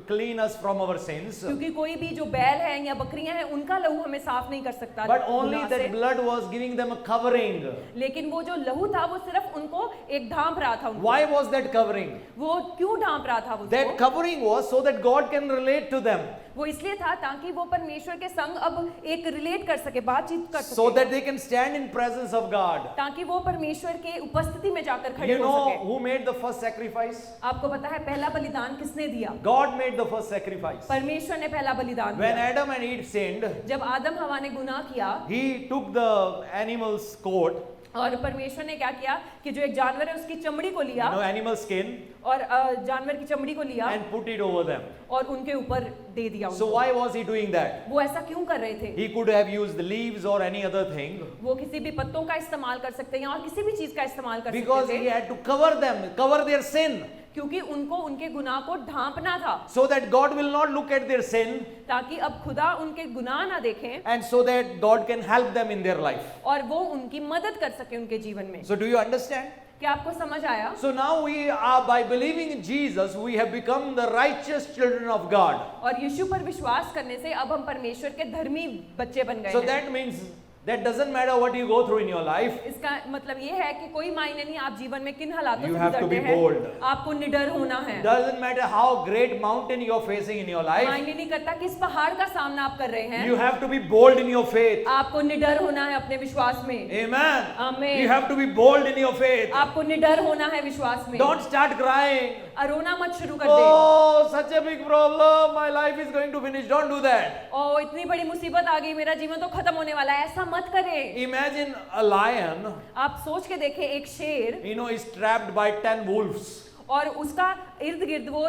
A: clean us from our sins.
B: क्योंकि कोई भी जो बैल है या बकरियां हैं उनका लहू हमें साफ नहीं कर सकता
A: But only
B: गुनाह
A: that
B: से।
A: blood was giving them a covering.
B: लेकिन वो जो लहू था वो सिर्फ उनको एक ढांप रहा था उनको।
A: Why was that covering?
B: वो क्यों ढांप रहा था उसको?
A: That covering was so that God can relate to them,
B: वो इसलिए था ताकि वो परमेश्वर के संग अब एक रिलेट कर सके, बातचीत कर सके,
A: so that they can stand in presence of God.
B: ताकि वो परमेश्वर के उपस्थिति में जाकर खड़े
A: You
B: हो
A: know
B: सके।
A: who made the first sacrifice?
B: आपको पता है पहला बलिदान किसने दिया?
A: God made the first sacrifice.
B: परमेश्वर ने पहला बलिदान
A: When
B: दिया।
A: Adam and Eve sinned,
B: जब आदम हवा ने गुनाह किया
A: he took the animal's coat,
B: और परमेश्वर ने क्या किया कि जो एक जानवर है उसकी चमड़ी को लिया,
A: you know, animal skin,
B: और जानवर की चमड़ी को लिया
A: and put it over them.
B: और उनके ऊपर दे दिया
A: So
B: उनको।
A: why was he doing that?
B: वो ऐसा क्यों कर रहे थे?
A: He could have used the leaves or any other thing,
B: वो किसी भी पत्तों का इस्तेमाल कर सकते हैं और किसी भी चीज का इस्तेमाल कर
A: because
B: सकते
A: he
B: थे,
A: had to cover them, cover their sin,
B: क्योंकि उनको उनके गुनाह को ढांपना था,
A: so that God will not look at their sin,
B: ताकि अब खुदा उनके गुनाह ना देखें
A: and so that God can help them in their life.
B: और वो उनकी मदद कर सके उनके जीवन में।
A: So do you understand?
B: क्या आपको समझ आया?
A: So now we are, by believing in Jesus, we have become the righteous children of God.
B: और यीशु पर विश्वास करने से अब हम परमेश्वर के धर्मी बच्चे बन गए
A: So
B: हैं।
A: that means that doesn't matter what you go through in your life.
B: इसका मतलब ये है कि कोई मायने नहीं आप जीवन में किन हालातों
A: You
B: से
A: have to
B: गुजरते
A: be
B: हैं,
A: bold.
B: आपको निडर होना है।
A: Doesn't matter how great mountain you are facing in your life.
B: मायने नहीं करता किस पहाड़ का सामना आप कर रहे हैं,
A: You have to be bold in your faith.
B: आपको निडर होना है अपने विश्वास में।
A: Amen.
B: Amen.
A: You have to be bold in your faith.
B: आपको निडर होना है विश्वास में।
A: Don't start crying.
B: रोना मत शुरू कर दे।
A: Oh, such a big problem. My life is going to finish. Don't do that.
B: ओ इतनी बड़ी मुसीबत आ गई, मेरा जीवन तो खत्म होने वाला है, ऐसा मत करें।
A: Imagine a lion,
B: आप सोच के देखें एक शेर
A: you know, is trapped by 10 wolves.
B: और उसका इर्द गिर्द वो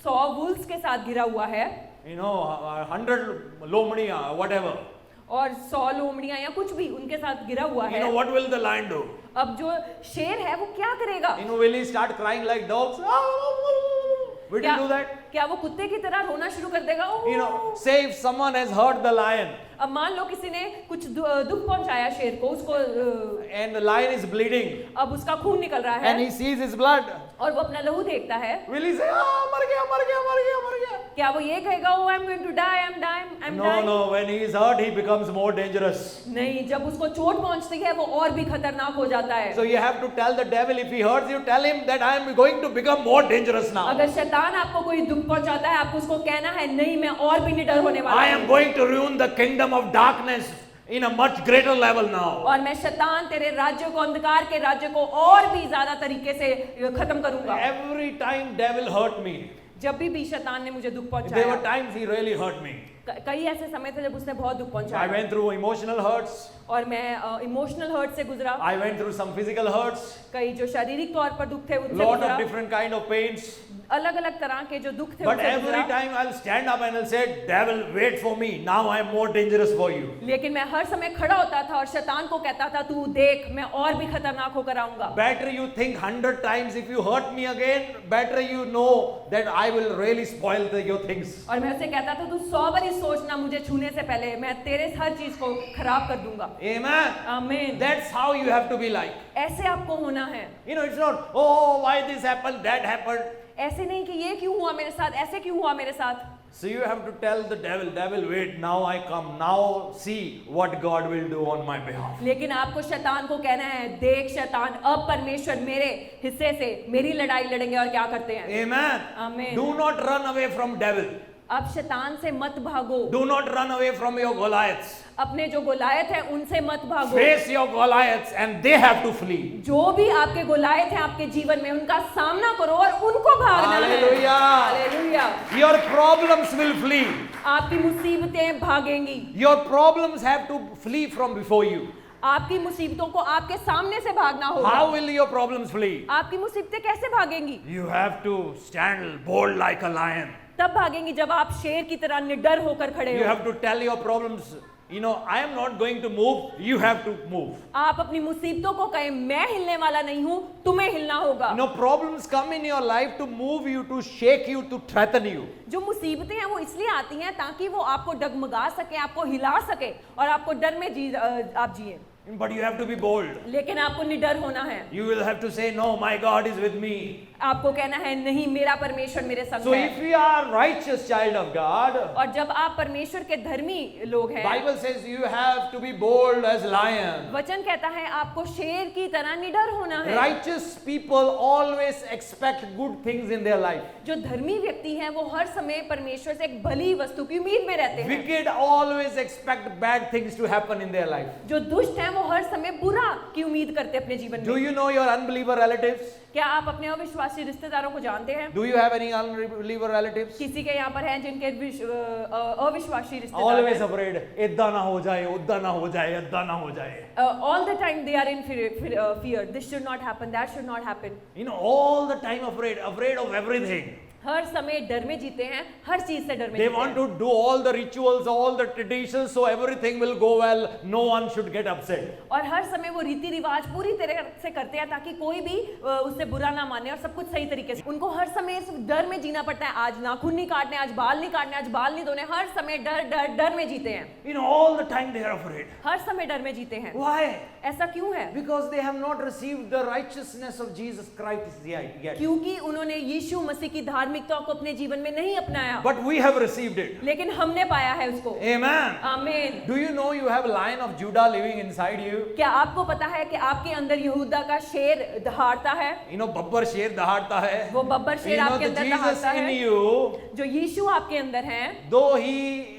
B: 100 वुल्फ्स के साथ घिरा हुआ है
A: 100 lomni, whatever.
B: और 100 लोमड़ियां या कुछ भी उनके साथ घिरा हुआ है।
A: What will the lion do?
B: अब जो शेर है वो क्या करेगा?
A: Will he start crying like dogs? Will he do that?
B: क्या वो कुत्ते की तरह रोना शुरू कर देगा?
A: Say if someone has hurt the lion
B: अब मान लो किसी ने कुछ दुख पहुंचाया शेर को, उसको
A: and the lion is bleeding
B: अब उसका खून निकल रहा
A: and
B: है
A: he sees his blood,
B: और वो अपना लहू देखता है,
A: will he say, मर गया, मर गया, मर गया, मर गया?
B: क्या वो ये कहेगा, oh I'm going to die, I'm dying?
A: No, when he is hurt, he becomes more dangerous.
B: नहीं, जब उसको चोट पहुंचती है वो और भी खतरनाक हो जाता है।
A: So you have to tell the devil, if he hurts you, tell him that I am going to become more dangerous now.
B: अगर शैतान आपको कोई दुख पहुंचाता है, आपको उसको कहना है नहीं, मैं और भी निडर होने वाला
A: I
B: हूं।
A: am going to ruin the kingdom of darkness in a much greater level now.
B: और मैं शैतान तेरे राज्य को, अंधकार के राज्य को और भी ज्यादा तरीके से खत्म करूंगा।
A: Every time devil hurt me,
B: जब भी शैतान ने मुझे दुख
A: there
B: पहुंचाया,
A: were times he really hurt me.
B: कई ऐसे समय थे जब उसने बहुत दुख
A: I
B: पहुंचाया
A: went through emotional hurts.
B: और मैं इमोशनल हर्ट से गुजरा,
A: I went through some physical hurts.
B: कई जो शारीरिक तौर पर दुख थे उनसे
A: Lot
B: गुजरा,
A: of different kind of pains.
B: अलग अलग तरह के जो दुख थे
A: But
B: उनसे
A: every
B: गुजरा।
A: time I'll stand up and I'll say, devil, wait for me. Now I am more dangerous for you.
B: लेकिन मैं हर समय खड़ा होता था और शैतान को कहता था तू देख मैं और भी खतरनाक होकर आऊंगा।
A: Better you think 100 times. If you hurt me again, better you know that I will really spoil your things.
B: और मैं उसे कहता था तू 100 बार सोचना मुझे छूने से पहले, मैं तेरे हर चीज को खराब कर दूंगा।
A: Amen.
B: आमीन।
A: That's how you have to be like.
B: ऐसे आपको होना है।
A: It's not, oh, why this happened, that happened.
B: ऐसे नहीं कि ये क्यों हुआ मेरे साथ, ऐसे क्यों हुआ मेरे साथ।
A: So you have to tell the devil, wait, now I come. Now see what God will do on my behalf.
B: लेकिन आपको शैतान को कहना है, देख शैतान अब परमेश्वर मेरे हिस्से से मेरी लड़ाई लड़ेंगे और क्या करते हैं।
A: Amen.
B: आमीन।
A: Do not run away from devil.
B: अब शैतान से मत भागो।
A: Do not run away from your Goliaths.
B: अपने जो गोलायत है उनसे मत भागो।
A: Face your Goliaths and they have to flee.
B: जो भी आपके गोलायत हैं आपके जीवन में उनका सामना करो और उनको भागना है।
A: Hallelujah.
B: Hallelujah.
A: Your problems will flee.
B: आपकी मुसीबतें भागेंगी।
A: Your problems have to flee from before you.
B: आपकी मुसीबतों को आपके सामने से भागना होगा।
A: How will your problems flee?
B: आपकी मुसीबतें कैसे भागेंगी?
A: You have to stand bold like a lion.
B: तब भागेंगी जब आप शेर की तरह निडर होकर खड़े
A: You
B: हो।
A: have to tell your problems, I am not going to move, you have to move.
B: आप अपनी मुसीबतों को कहें मैं हिलने वाला नहीं हूं, तुम्हें हिलना होगा।
A: Problems come in your life to move you, to shake you, to threaten you.
B: जो मुसीबतें हैं वो इसलिए आती हैं ताकि वो आपको डगमगा सके, आपको हिला सके और आपको डर में आप जिए।
A: But you have to be bold.
B: लेकिन आपको निडर होना है।
A: You will have to say, no, my God is with me.
B: आपको कहना है नहीं मेरा परमेश्वर मेरे संग
A: So
B: है।
A: if we are righteous child of God,
B: और जब आप परमेश्वर के धर्मी लोग हैं,
A: Bible says you have to be bold as lion.
B: वचन कहता है आपको शेर की तरह निडर होना है।
A: Righteous people always expect good things in their life.
B: जो धर्मी व्यक्ति हैं वो हर समय परमेश्वर से एक भली वस्तु की उम्मीद में रहते हैं।
A: Wicked always expect bad things to happen in their life.
B: जो दुष्ट हैं वो हर समय बुरा की उम्मीद करते हैं अपने जीवन
A: Do
B: में।
A: you know your unbeliever relatives?
B: क्या आप अपने अविश्वासी रिश्तेदारों को जानते हैं?
A: Do you have any unbeliever relatives?
B: किसी के यहाँ पर हैं जिनके अविश्वासी रिश्तेदार
A: Always
B: हैं?
A: afraid. इद्दा ना हो जाए, उद्दा ना हो जाए, इद्दा ना हो जाए.
B: All the time they are in fear. This should not happen. That should not happen.
A: All the time afraid of everything.
B: हर समय डर में जीते हैं, हर चीज से डर में
A: They
B: जीते
A: want
B: हैं।
A: to do all the rituals, all the traditions, so everything will go well. No one should get upset.
B: और हर समय वो रीति रिवाज पूरी तरह से करते हैं ताकि कोई भी उससे बुरा ना माने और सब कुछ सही तरीके से। उनको हर समय इस डर में जीना पड़ता है, आज नाखून नहीं काटने, आज बाल नहीं काटने, आज बाल नहीं धोने, हर समय डर डर डर में जीते हैं।
A: All the time they are afraid.
B: हर समय डर में जीते हैं।
A: Why?
B: ऐसा क्यों है?
A: Because they have not received the righteousness of Jesus Christ yet.
B: क्योंकि उन्होंने यीशु मसीह की धार्मिकता को अपने जीवन में नहीं अपनाया।
A: But we have received it.
B: लेकिन हमने पाया है उसको।
A: Amen.
B: आमीन।
A: Do you know you have Lion of Judah living inside you?
B: क्या आपको पता है कि आपके अंदर यहूदा का शेर दहाड़ता है?
A: बब्बर शेर दहाड़ता है.
B: वो बब्बर शेर आपके अंदर
A: Jesus
B: दहाड़ता
A: in
B: है।
A: you,
B: जो यीशु आपके अंदर हैं,
A: though he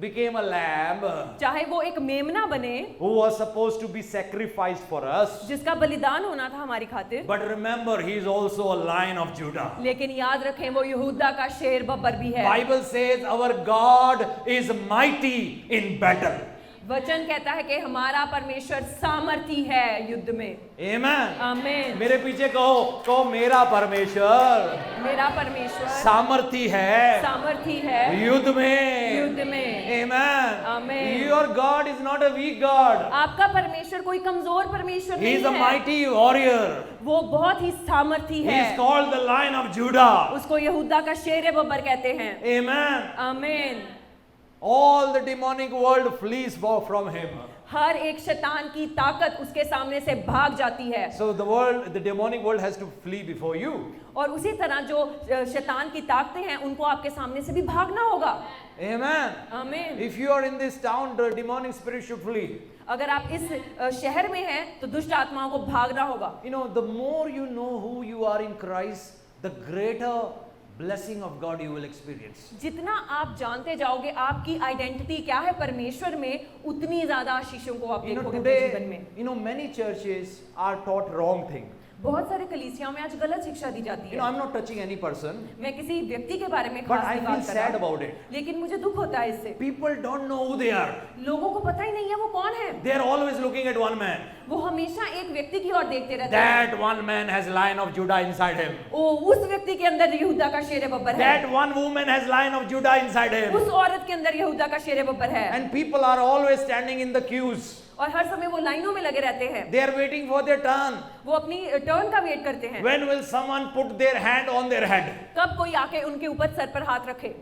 A: became a lamb
B: चाहे वो एक मेमना बने
A: who was supposed to be sacrificed for us,
B: जिसका बलिदान होना था हमारी खातिर,
A: but remember he is also a Lion of Judah.
B: लेकिन याद रखें वो यहूदा का शेर बब्बर भी है।
A: Bible says our God is mighty in battle.
B: वचन कहता है कि हमारा परमेश्वर सामर्थी है युद्ध में।
A: Amen.
B: आमीन।
A: मेरे पीछे कहो मेरा परमेश्वर
B: मेरा परमेश्वर
A: सामर्थी है
B: सामर्थी है
A: युद्ध में।
B: युद्ध में।
A: Amen.
B: Amen.
A: Your God is not a weak God.
B: आपका परमेश्वर कोई कमजोर परमेश्वर
A: He
B: नहीं
A: is a
B: है,
A: mighty warrior.
B: वो बहुत ही सामर्थी
A: He
B: है।
A: is called the Lion of Judah.
B: उसको यहूदा का शेर बब्बर कहते हैं।
A: Amen.
B: आमीन।
A: All the demonic world flees from him.
B: हर एक शैतान की ताकत उसके सामने से भाग जाती है।
A: So the demonic world has to flee before you.
B: और उसी तरह जो शैतान की ताकतें हैं उनको आपके सामने से भी भागना होगा।
A: Amen.
B: आमीन।
A: If you are in this town, the demonic spirit should flee.
B: अगर आप इस शहर में हैं तो दुष्ट आत्माओं को भागना होगा।
A: You know, the more you know who you are in Christ, the greater blessing of God you will experience.
B: जितना आप जानते जाओगे आपकी आइडेंटिटी क्या है परमेश्वर में, उतनी ज्यादा आशीषों को आप
A: You know,
B: देखोगे अपने जीवन
A: today,
B: में।
A: you know, many churches are taught wrong thing.
B: बहुत सारे कलीसियाओं में आज गलत शिक्षा दी जाती
A: You
B: है।
A: know, I'm not touching any person,
B: मैं किसी व्यक्ति के बारे में
A: but
B: खास
A: I
B: नहीं
A: feel
B: बात कर
A: sad
B: रहा,
A: about it.
B: लेकिन मुझे दुख होता है इससे।
A: People don't know who they are.
B: लोगों को पता ही नहीं है वो कौन है।
A: They are always looking at one man.
B: वो हमेशा एक व्यक्ति की ओर देखते रहते हैं।
A: That one man has Lion of Judah inside him.
B: ओ उस व्यक्ति के अंदर यहूदा का शेर बब्बर है।
A: That one woman has Lion of Judah inside him.
B: उस औरत के अंदर यहूदा का शेर बब्बर है।
A: And people are always standing in the queues.
B: और हर समय वो लाइनों में लगे रहते हैं।
A: They are waiting for their turn.
B: वो अपनी टर्न का वेट करते हैं।
A: When will someone put their hand on their head?
B: कब कोई आके उनके ऊपर सर पर हाथ रखे।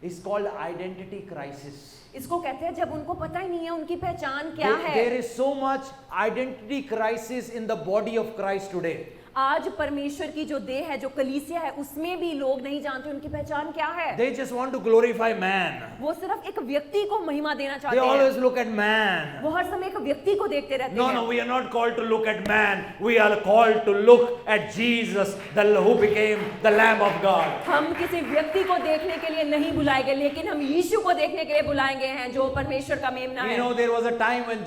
A: It's called identity crisis.
B: इसको कहते हैं जब उनको पता ही नहीं है उनकी पहचान क्या है।
A: There is so much identity crisis in the body of Christ today.
B: आज परमेश्वर की जो देह है, जो कलीसिया है, उसमें भी लोग नहीं जानते उनकी पहचान क्या है।
A: They just want to glorify man.
B: वो सिर्फ एक व्यक्ति को महिमा देना
A: They
B: चाहते हैं।
A: always look at man.
B: वो हर समय एक व्यक्ति को देखते रहते
A: No,
B: हैं।
A: no, we are not called to look at man. We are called to look at Jesus, who became the Lamb of God.
B: हम किसी व्यक्ति को देखने के लिए नहीं बुलाएंगे, लेकिन हम यीशु को देखने के लिए बुलाएंगे हैं जो परमेश्वर का मेमना
A: You
B: है।
A: know, there was a time when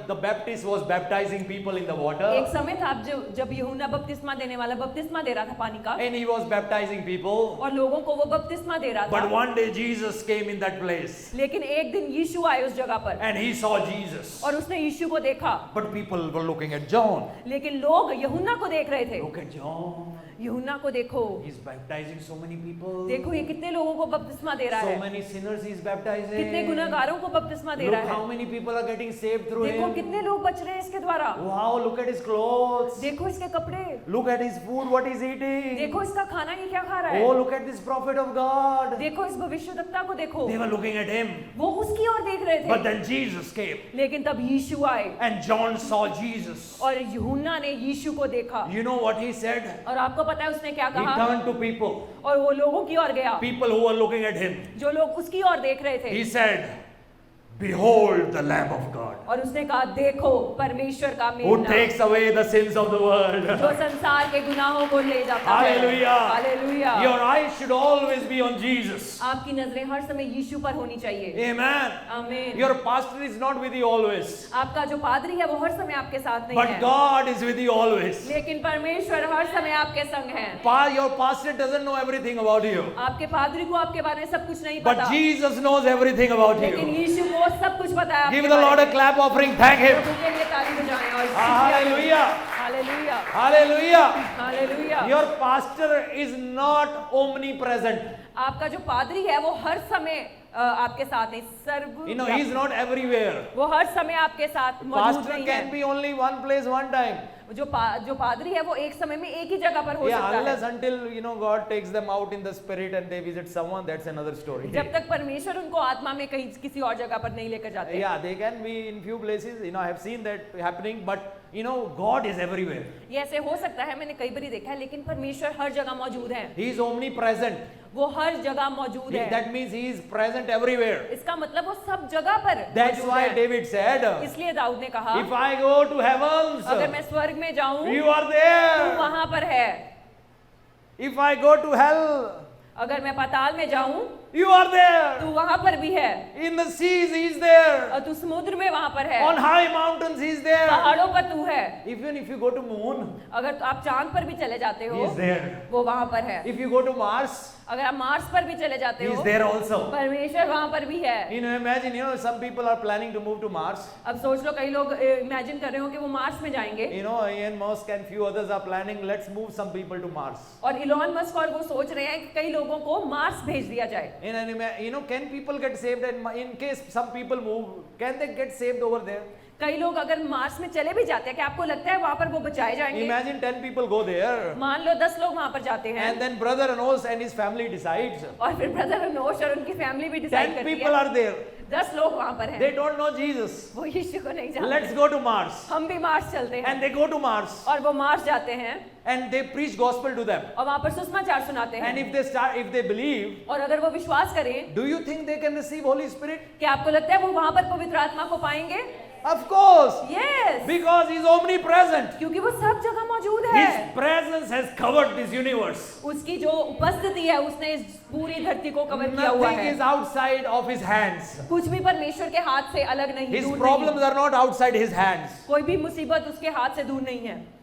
A: the Baptist was baptizing people in the water.
B: एक समय था जब यूहन्ना बपतिस्मा देने वाला बपतिस्मा दे रहा था पानी का,
A: And he was baptizing people.
B: और लोगों को वो बपतिस्मा दे रहा
A: But
B: था।
A: one day Jesus came in that place.
B: लेकिन एक दिन यीशु आए उस जगह पर,
A: And he saw Jesus.
B: और उसने यीशु को देखा।
A: But people were looking at John.
B: लेकिन लोग यूहन्ना को देख रहे थे।
A: Look at John.
B: यूहन्ना को देखो,
A: He's baptizing so many people.
B: देखो ये कितने लोगों को बपतिस्मा दे रहा
A: So
B: है,
A: many sinners he's baptizing.
B: कितने गुनहगारों को बपतिस्मा दे
A: Look
B: रहा
A: how
B: है।
A: many people are getting saved through
B: देखो
A: him.
B: कितने लोग बच रहे हैं इसके द्वारा।
A: Wow, look at his clothes.
B: देखो इसके कपड़े,
A: Look at his food, what he's eating.
B: देखो इसका खाना ये क्या खा रहा
A: Oh,
B: है,
A: look at this prophet of God.
B: देखो इस भविष्यद्वक्ता को देखो।
A: They were looking at him.
B: वो उसकी ओर देख रहे
A: But
B: थे,
A: then Jesus came.
B: लेकिन तब यीशु आए
A: And John saw Jesus.
B: और यूहन्ना ने यीशु को देखा।
A: You know what he said?
B: और आपको पता है उसने क्या
A: He
B: कहा?
A: turned to people.
B: और वो लोगों की ओर गया,
A: People who were looking at him.
B: जो लोग उसकी ओर देख रहे थे,
A: He said, Behold the Lamb of God.
B: और उसने कहा देखो परमेश्वर का
A: Who
B: मेमना
A: takes away the sins of the world.
B: जो संसार के गुनाहों को ले जाता है।
A: Hallelujah.
B: Hallelujah.
A: Your eyes should always be on Jesus.
B: आपकी नजरें हर समय यीशु पर होनी चाहिए।
A: Amen.
B: आमीन।
A: Your pastor is not with you always.
B: आपका जो पादरी है वो हर समय आपके साथ नहीं
A: But
B: है,
A: God is with you always.
B: लेकिन परमेश्वर हर समय आपके संग है।
A: Your pastor doesn't know everything about you.
B: आपके पादरी को आपके बारे में सब कुछ नहीं
A: But
B: पता,
A: Jesus knows everything about
B: लेकिन
A: you.
B: यीशु को सब कुछ पता है।
A: Give the Lord a clap offering. Thank Him.
B: प्रभु के लिए ताली बजाएं और
A: Hallelujah.
B: Hallelujah
A: Hallelujah.
B: Hallelujah.
A: Your pastor is not omnipresent.
B: आपका जो पादरी है वो हर समय आपके साथ नहीं, सर्व
A: You know, he's not everywhere.
B: वो हर समय आपके साथ मौजूद
A: Pastor
B: नहीं
A: can
B: है।
A: be only one place, one time.
B: जो पादरी है वो एक समय में एक ही जगह पर हो
A: Yeah,
B: सकता
A: unless
B: है।
A: until God takes them out in the spirit and they visit someone, that's another story.
B: जब तक परमेश्वर उनको आत्मा में कहीं किसी और जगह पर नहीं लेकर जाते।
A: Yeah, they can be in few places. I have seen that happening, but God is everywhere.
B: ये ऐसे हो सकता है, मैंने कई बार देखा है, लेकिन परमेश्वर हर जगह मौजूद है।
A: He is omnipresent.
B: वो हर जगह मौजूद है।
A: That means he is present everywhere.
B: इसका मतलब वो सब जगह पर
A: That's
B: मौजूद
A: why
B: है।
A: David said,
B: इसलिए दाऊद ने कहा,
A: if I go to heavens,
B: अगर मैं स्वर्ग में जाऊं
A: you are
B: तू
A: there.
B: वहां पर है,
A: If I go to hell,
B: अगर मैं पाताल में जाऊं
A: You are there.
B: तू वहां पर भी है,
A: In the seas, He is there.
B: और तू समुद्र में वहां पर है,
A: On high mountains, He is there.
B: पहाड़ों पर तू है।
A: Even if you go to moon,
B: अगर आप चांद पर भी चले जाते
A: He
B: हो,
A: is there.
B: वो वहां पर है।
A: If you go to Mars,
B: अगर आप मार्स पर भी चले जाते
A: He is
B: हो,
A: there also.
B: परमेश्वर वहां पर भी है।
A: Imagine, some people are planning to move to Mars.
B: अब सोच लो, कई लोग इमेजिन कर रहे हो कि वो मार्स में जाएंगे,
A: Elon Musk and few others are planning, let's move some people to Mars.
B: और इलॉन मस्क और वो सोच रहे हैं कि कई लोगों को मार्स भेज दिया जाए।
A: Can people get saved? And in case some people move, can they get saved over there?
B: कई लोग अगर मार्स में चले भी जाते हैं, क्या आपको लगता है वहां पर वो बचाए जाएंगे?
A: Imagine 10 people go there.
B: मान लो 10 लोग वहां पर जाते हैं,
A: And then brother Anos and his family decides.
B: और फिर ब्रदर अनोश और उनकी फैमिली भी डिसाइड
A: 10
B: करती
A: people
B: है,
A: are there.
B: 10 लोग वहां पर हैं,
A: They don't know Jesus.
B: वो यीशु को नहीं जानते।
A: Let's go to Mars.
B: हम भी मार्स चलते हैं,
A: And they go to Mars.
B: और वो मार्स जाते हैं,
A: And they preach gospel to them.
B: और वहां पर सुसमाचार सुनाते
A: And
B: हैं,
A: if they believe,
B: और अगर वो विश्वास करें,
A: do you think they can receive Holy Spirit?
B: क्या आपको लगता है वो वहां पर पवित्र आत्मा को पाएंगे?
A: Of course.
B: Yes,
A: Because He's omnipresent.
B: क्योंकि वो सब जगह मौजूद है।
A: His presence has covered this universe.
B: उसकी जो उपस्थिति है, उसने इस पूरी धरती को कवर किया हुआ
A: Nothing
B: है।
A: is outside of His hands.
B: कुछ भी परमेश्वर के हाथ से अलग नहीं,
A: His
B: दूर
A: problems
B: नहीं।
A: are not outside His hands.
B: कोई भी मुसीबत उसके हाथ से दूर नहीं है।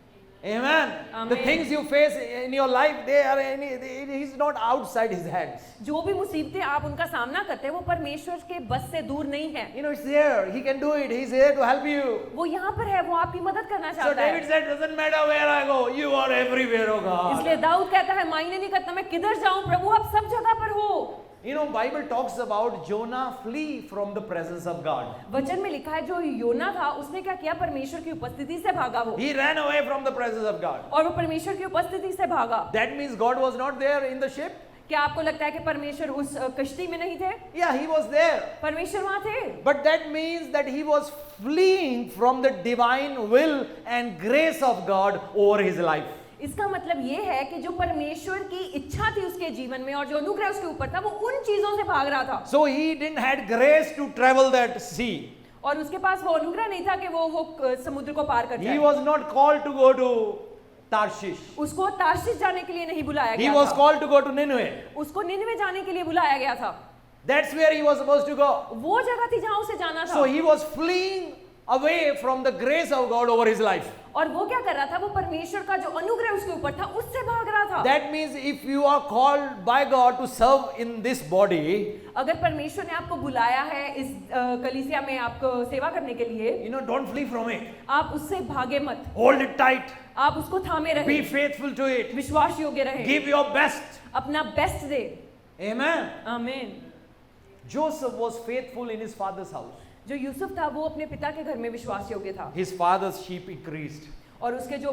A: Amen. The
B: Amen.
A: things you face in your life, He's not outside His hands.
B: जो भी मुसीबतें आप उनका सामना करते हैं, वो परमेश्वर के बस से दूर नहीं है।
A: It's there. He can do it. He's here to help you.
B: वो यहाँ पर है, वो आपकी मदद करना
A: So
B: चाहता
A: David
B: है।
A: said, doesn't matter where I go, you are everywhere, oh
B: इसलिए
A: God.
B: दाऊद कहता है, मायने नहीं करता मैं किधर जाऊं, प्रभु आप सब जगह पर हो।
A: Bible talks about Jonah flee from the presence of God.
B: वचन में लिखा है, जो योना था उसने क्या किया, परमेश्वर की उपस्थिति से भागा वो,
A: He ran away from the presence of God.
B: और वो परमेश्वर की उपस्थिति से भागा।
A: That means God was not there in the ship?
B: क्या आपको लगता है कि परमेश्वर उस कश्ती में नहीं थे?
A: Yeah, He was there.
B: परमेश्वर वहां थे,
A: But that means that he was fleeing from the divine will and grace of God over his life.
B: इसका मतलब ये है कि जो परमेश्वर की इच्छा थी उसके जीवन में और जो अनुग्रह उसके ऊपर था, वो उन चीजों से भाग रहा था,
A: So he didn't had grace to travel that sea.
B: और उसके पास वो अनुग्रह नहीं था कि वो समुद्र को पार कर
A: He
B: जाए।
A: was not called to go to Tarshish.
B: उसको तार्शिश जाने के लिए नहीं बुलाया
A: He
B: गया
A: was
B: था,
A: called to go to Nineveh.
B: उसको निनवे जाने के लिए बुलाया गया था।
A: That's where he was supposed to go.
B: वो जगह थी जहां उसे जाना
A: So
B: था,
A: he was fleeing away from the grace of God over his life.
B: और वो क्या कर रहा था, वो परमेश्वर का जो अनुग्रह उसके ऊपर था उससे भाग रहा था।
A: That means if you are called by God to serve in this body,
B: अगर परमेश्वर ने आपको बुलाया है इस कलीसिया में आपको सेवा करने के लिए,
A: don't flee from it.
B: आप उससे भागे मत,
A: Hold it tight.
B: आप उसको थामे
A: Be
B: रहे,
A: faithful to it.
B: विश्वास योग्य रहे,
A: Give your best.
B: अपना बेस्ट दे।
A: Amen.
B: आमीन।
A: Joseph was faithful in his father's house.
B: जो यूसुफ था वो अपने पिता के घर में विश्वास योग्य था,
A: His father's sheep increased.
B: और उसके जो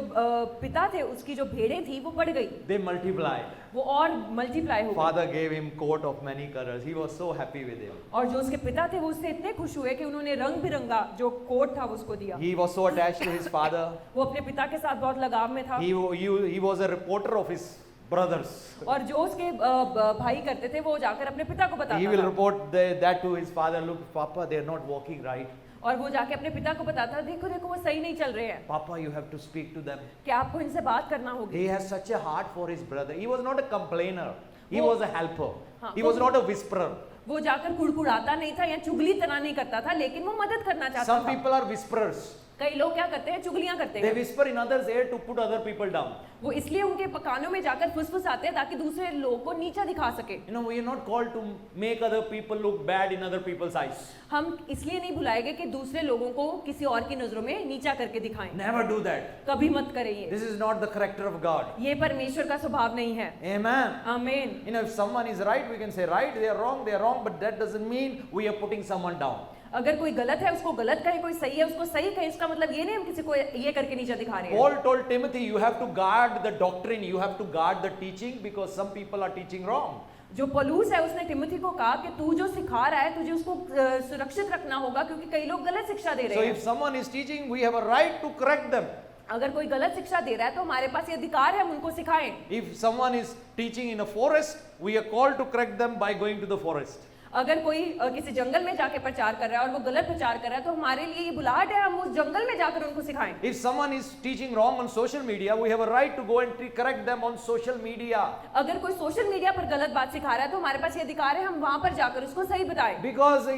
B: पिता थे उसकी जो भेड़ें थी वो बढ़ गई,
A: They multiplied.
B: वो और मल्टीप्लाई हो गई,
A: Father gave him coat of many colors. He was so happy with him.
B: और जो उसके पिता थे वो उससे इतने खुश हुए कि उन्होंने रंग बिरंगा जो कोट था वो उसको दिया।
A: He was so attached to his father.
B: वो अपने पिता के साथ बहुत लगाव में था,
A: He was a reporter of his brothers.
B: और जो उसके भाई करते थे वो जाकर अपने पिता को
A: He
B: बताता
A: will
B: था,
A: report that to his father. Look, Papa, they are not walking right.
B: और वो जाके अपने पिता को बताता, देखो देखो वो सही नहीं चल रहे हैं,
A: Papa, you have to speak to them.
B: क्या आपको इनसे बात करना होगी।
A: He has such a heart for his brother. He was not a complainer. He
B: वो-
A: was a helper.
B: हाँ,
A: He
B: वो-
A: was not a whisperer.
B: वो जाकर कुड़कुड़ाता नहीं था या चुगली तना नहीं करता था, लेकिन वो मदद करना चाहता
A: Some
B: था।
A: people are whisperers.
B: कई लोग क्या करते हैं, चुगलियां करते
A: They
B: हैं,
A: whisper in others' ear to put other people down.
B: वो इसलिए उनके कानों में जाकर फुसफुसाते हैं ताकि दूसरे लोगों को नीचा दिखा सके।
A: We are not called to make other people look bad in other people's eyes.
B: हम इसलिए नहीं बुलाए गए कि दूसरे लोगों को किसी और की नजरों में नीचा करके दिखाएं,
A: Never do that.
B: कभी मत करें ये,
A: This is not the character of God.
B: ये परमेश्वर का स्वभाव नहीं है।
A: Amen.
B: आमीन।
A: If someone is right, we can say right, they are wrong, but that doesn't mean we are putting someone down.
B: अगर कोई गलत है उसको गलत कहे, कोई सही है उसको सही कहे, इसका मतलब ये नहीं हम किसी को ये करके नीचा दिखा रहे हैं।
A: Paul told Timothy, you have to guard the doctrine, you have to guard the teaching because some people are teaching wrong.
B: जो पौलुस है उसने तिमोथी को कहा कि तू जो सिखा रहा है तुझे उसको सुरक्षित रखना होगा, क्योंकि कई लोग गलत शिक्षा दे
A: So
B: रहे
A: if
B: हैं।
A: someone is teaching, we have a right to correct them.
B: अगर कोई गलत शिक्षा दे रहा है तो हमारे पास ये अधिकार है हम उनको सिखाएं।
A: If someone is teaching in a forest, we are called to correct them by going to the forest.
B: अगर कोई किसी जंगल में जाके प्रचार कर रहा है और वो गलत प्रचार कर रहा है तो हमारे लिए ये बुलाहट है हम उस जंगल में जाकर उनको सिखाएं।
A: If someone is teaching wrong on social media, we have a right to go and correct them on social media.
B: अगर कोई सोशल मीडिया पर गलत बात सिखा रहा है तो हमारे पास ये अधिकार है हम वहां पर जाकर उसको सही बताएं।
A: Because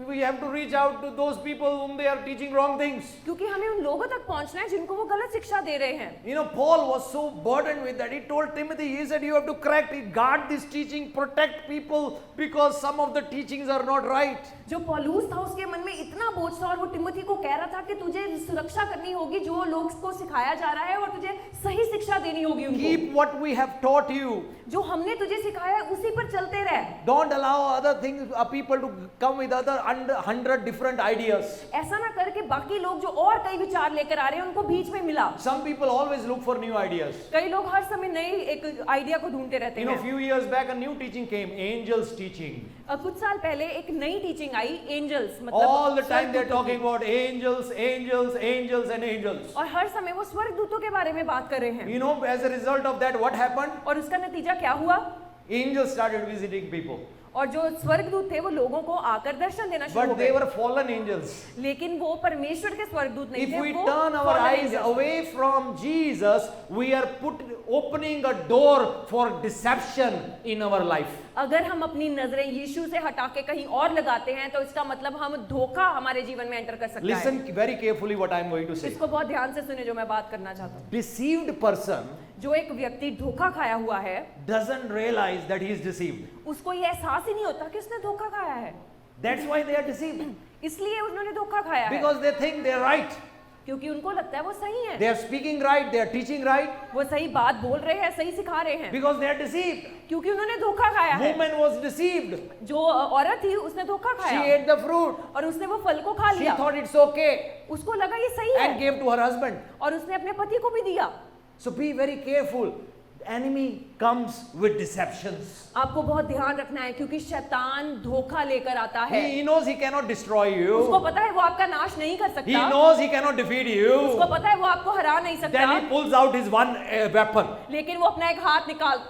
A: we have to reach out to those people whom they are teaching wrong things.
B: क्योंकि हमें उन लोगों तक पहुंचना है जिनको वो गलत शिक्षा दे रहे हैं।
A: Paul was so burdened with that. He told Timothy, he said, you have to correct it, guard this teaching, protect people because some of the teachings are not right.
B: जो पौलुस था उसके मन में इतना बोझ था और वो टिमोथी को कह रहा था कि तुझे सुरक्षा करनी होगी जो लोग को सिखाया जा रहा है और तुझे सही शिक्षा देनी होगी उनको।
A: Keep what we have taught you.
B: जो हमने तुझे सिखाया है उसी पर चलते रह।
A: Don't allow other things, people to come with other 100 different ideas.
B: ऐसा ना कर के बाकी लोग जो और कई विचार लेकर आ रहे हैं उनको बीच में मिला।
A: Some people always look for new ideas.
B: कई लोग हर समय नई एक आइडिया को ढूंढते रहते हैं।
A: Few years back a new teaching came, angels teaching.
B: कुछ साल पहले एक नई टीचिंग आई एंजल्स मतलब
A: All the time they're talking about angels, angels, angels and angels.
B: और हर समय वो स्वर्गदूतों के बारे में बात कर रहे हैं।
A: As a result of that what happened?
B: और उसका नतीजा क्या हुआ?
A: Angels started visiting people.
B: और जो स्वर्गदूत थे वो लोगों को आकर दर्शन देना शुरू हो
A: But
B: गए।
A: they were fallen angels.
B: लेकिन वो परमेश्वर के स्वर्गदूत नहीं थे।
A: If we
B: वो
A: turn our
B: fallen
A: eyes
B: angels।
A: away from Jesus, we are opening a door for deception in our life.
B: अगर हम अपनी नजरें यीशु से हटा के कहीं और लगाते हैं तो इसका मतलब हम धोखा हमारे जीवन में एंटर कर सकते हैं।
A: Listen very carefully what I am going to say.
B: इसको बहुत ध्यान से सुने जो मैं बात करना चाहता हूँ।
A: Deceived person
B: जो एक व्यक्ति धोखा खाया हुआ है
A: doesn't realize that he is deceived.
B: उसको ये एहसास ही नहीं होता कि उसने धोखा खाया है।
A: That's why they are deceived.
B: इसलिए उन्होंने धोखा खाया है।
A: Because they think they are right.
B: क्योंकि उनको लगता है वो सही है।
A: They are speaking right, they are teaching right.
B: वो सही बात बोल रहे हैं, सही सिखा रहे हैं।
A: Because they are deceived.
B: क्योंकि उन्होंने धोखा खाया है।
A: Woman was deceived.
B: जो औरत थी उसने धोखा
A: She
B: खाया
A: ate the fruit.
B: और उसने वो फल को खा
A: She
B: लिया।
A: thought it's okay
B: उसको लगा ये सही
A: and
B: है
A: gave to her husband.
B: और उसने अपने पति को भी दिया।
A: So be very careful. Enemy comes with deceptions.
B: आपको बहुत ध्यान रखना है क्योंकि शैतान धोखा लेकर आता है।
A: He knows he cannot destroy
B: उसको
A: you.
B: पता है वो आपका नाश नहीं कर
A: He
B: सकता।
A: knows he cannot defeat
B: उसको
A: you.
B: पता है वो आपको हरा नहीं सकता।
A: Then he pulls out his one weapon.
B: लेकिन वो अपना एक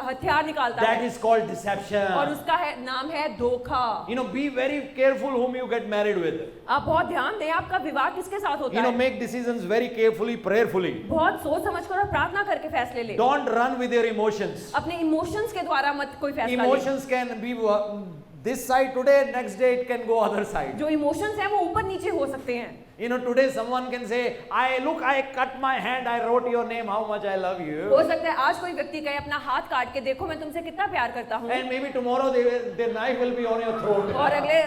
B: हथियार निकालता
A: That
B: है
A: is called
B: और
A: deception.
B: उसका नाम है धोखा।
A: Be very careful whom you get married with.
B: आप बहुत ध्यान दें आपका विवाह किसके साथ होता है।
A: Make decisions very carefully, prayerfully.
B: बहुत सोच समझ कर और प्रार्थना करके फैसले ले।
A: Don't run with your emotions.
B: अपने इमोशंस के द्वारा मत कोई फैसला ले।
A: Emotions can be this side today, next day it can go other side.
B: जो इमोशंस हैं वो ऊपर नीचे हो सकते हैं।
A: Today someone can say, I cut my hand, I wrote your name, how much I love you.
B: हो सकता है आज कोई व्यक्ति कहे अपना हाथ काट के देखो मैं तुमसे कितना प्यार करता हूँ।
A: And maybe tomorrow their knife will be on your throat.
B: और अगले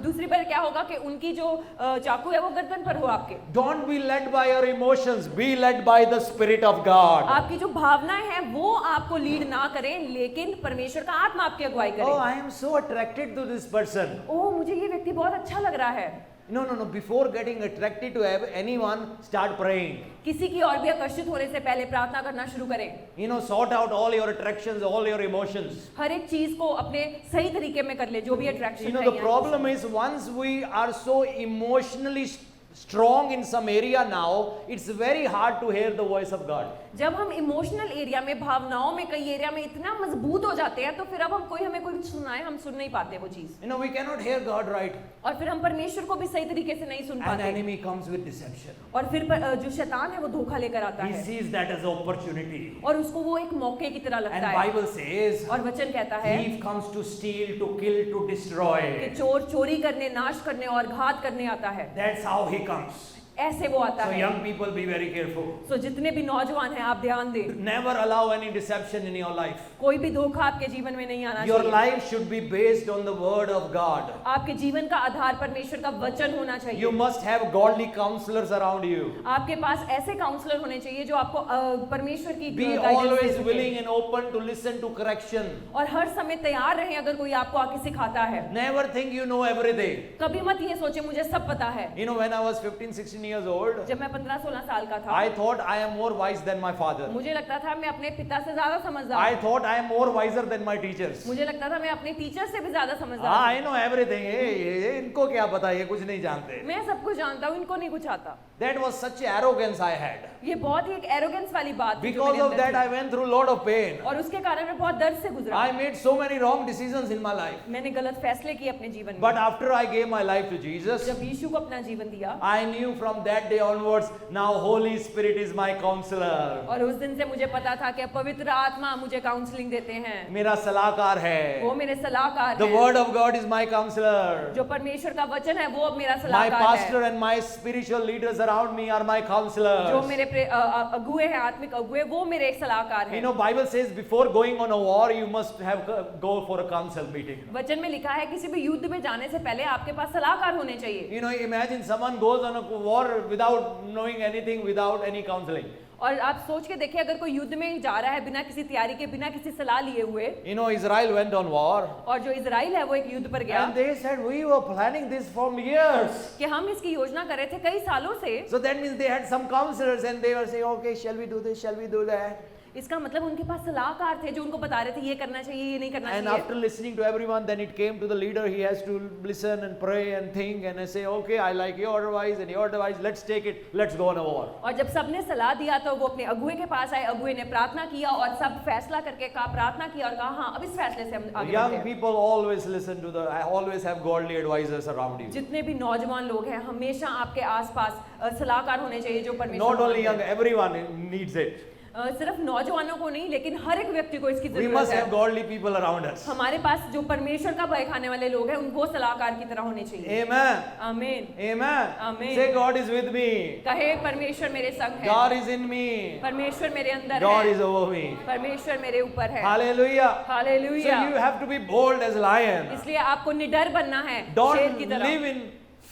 B: दूसरी बार क्या होगा कि उनकी जो चाकू है वो गर्दन पर हो आपके।
A: Don't be led by your emotions, be led by the Spirit of God.
B: आपकी जो भावनाएं हैं वो आपको लीड ना करें लेकिन परमेश्वर का आत्मा आपकी अगुवाई करे।
A: Oh, I am so attracted to this person.
B: ओह मुझे ये व्यक्ति बहुत अच्छा लग रहा है।
A: No. Before getting attracted to anyone, start praying.
B: किसी की और भी आकर्षित होने से पहले प्रार्थना करना शुरू करें।
A: Sort out all your attractions, all your emotions.
B: हर एक चीज को अपने सही तरीके में कर ले जो भी अट्रैक्शन है।
A: The problem is once we are so emotionally strong in some area now, it's very hard to hear the voice of God.
B: जब हम इमोशनल एरिया में भावनाओं में कई एरिया में इतना मजबूत हो जाते हैं तो फिर अब हम हमें कोई सुनाए हम सुन नहीं पाते वो चीज।
A: We cannot hear God right.
B: और फिर हम परमेश्वर को भी सही तरीके से नहीं सुन
A: An
B: पाते।
A: enemy comes with deception.
B: और फिर जो शैतान है वो धोखा लेकर आता
A: He
B: है
A: sees that as opportunity.
B: और उसको वो एक मौके की तरह लगता
A: And
B: है।
A: Bible says,
B: और वचन कहता है
A: thief comes to steal, to kill, to destroy.
B: कि चोर चोरी करने, नाश करने और घात करने आता है।
A: That's how he comes.
B: ऐसे वो आता
A: So
B: है।
A: young people, be very careful.
B: तो जितने भी नौजवान हैं आप ध्यान दें।
A: Never allow any deception in your life.
B: कोई भी धोखा आपके जीवन में नहीं आना
A: Your
B: चाहिए।
A: life should be based on the word of God.
B: आपके जीवन का आधार परमेश्वर का वचन होना चाहिए।
A: You must have godly counselors around you.
B: आपके पास ऐसे काउंसलर होने चाहिए जो आपको परमेश्वर की
A: Be
B: guidance दे
A: always
B: सके।
A: willing and open to listen to correction.
B: और हर समय तैयार रहें अगर कोई आपको आके सिखाता है।
A: Never think you know everything.
B: कभी मत ये सोचे मुझे सब पता है।
A: When I was 15, 16 16 years old,
B: जब मैं 15-16 साल का था
A: I thought I am more wise than my father.
B: मुझे लगता था मैं अपने पिता से ज्यादा समझदार
A: I
B: हूँ।
A: thought I am more wiser than my teachers.
B: मुझे लगता था मैं अपने टीचर से भी ज्यादा समझदार
A: हाँ,
B: हूँ।
A: I know everything. ये इनको क्या पता, ये कुछ नहीं जानते.
B: मैं सब कुछ जानता हूँ, इनको नहीं कुछ आता।
A: That was such arrogance I had.
B: ये बहुत ही एक एरोगेंस वाली बात थी जो
A: Because
B: मेरे
A: of
B: अंदर
A: that, I
B: थी।
A: went through a lot of pain.
B: और उसके कारण मैं बहुत दर्द से गुजरा।
A: I made so many wrong decisions in my life.
B: मैंने गलत फैसले किए अपने जीवन में।
A: But after I gave my life to Jesus,
B: जब यीशु को अपना जीवन दिया
A: I knew from that day onwards, now Holy Spirit is my counselor.
B: और उस दिन से मुझे पता था कि पवित्र आत्मा मुझे काउंसलिंग देते हैं,
A: मेरा सलाहकार
B: वो
A: है.
B: मेरे सलाहकार
A: The
B: हैं।
A: word of God is my counselor.
B: जो परमेश्वर का वचन है वो अब मेरा
A: My
B: सलाहकार
A: pastor
B: है।
A: and my spiritual leaders around me are my
B: जो
A: counselors.
B: मेरे अगुए हैं, आत्मिक अगुए, वो मेरे एक सलाहकार
A: You
B: हैं।
A: know, Bible says before going on a war, you must have go for a council meeting.
B: वचन में लिखा है किसी भी युद्ध में जाने से पहले आपके पास सलाहकार होने चाहिए।
A: You know, imagine someone goes on a war without knowing anything, without any counseling.
B: और आप सोच के देखिए अगर कोई युद्ध में जा रहा है बिना किसी तैयारी के, बिना किसी सलाह लिए हुए,
A: You know, Israel went on war.
B: और जो इजराइल है वो एक युद्ध पर गया
A: And they said, we were planning this for years.
B: कि हम इसकी योजना कर रहे थे कई सालों से।
A: So that means they had some counselors and they were saying, okay, shall we do this, shall we do that?
B: इसका मतलब उनके पास सलाहकार थे जो उनको बता रहे थे ये करना चाहिए, ये नहीं करना
A: And
B: चाहिए।
A: after listening to everyone, then it came to the leader. He has to listen and pray and think and say, okay, I like your advice and your advice. Let's take it. Let's go on a war.
B: और जब सबने सलाह दिया तो वो अपने अगुए के पास आए, अगुए ने प्रार्थना किया और सब फैसला करके कहा, प्रार्थना किया और कहा हाँ अब इस फैसले से हम आगे बढ़ते
A: Young
B: हैं।
A: people always listen to the, always have godly advisors around you.
B: जितने भी नौजवान लोग हैं हमेशा आपके आसपास सलाहकार होने चाहिए जो परमेश्वर
A: Not only
B: मानते
A: young,
B: हैं।
A: everyone needs it.
B: सिर्फ नौजवानों को नहीं लेकिन हर एक व्यक्ति को इसकी
A: We
B: जरूरत
A: must have
B: है।
A: godly people around us.
B: हमारे पास जो परमेश्वर का भय खाने वाले लोग हैं उनको सलाहकार की तरह होने चाहिए।
A: Amen.
B: आमीन।
A: Amen.
B: Amen.
A: Say, God is with me.
B: कहे परमेश्वर मेरे संग है,
A: God is in me.
B: परमेश्वर मेरे अंदर
A: God
B: है,
A: is over me.
B: परमेश्वर मेरे ऊपर है।
A: Hallelujah. So
B: hallelujah.
A: you have to be bold as lion.
B: इसलिए आपको निडर बनना है शेर
A: Don't
B: की तरह।
A: live in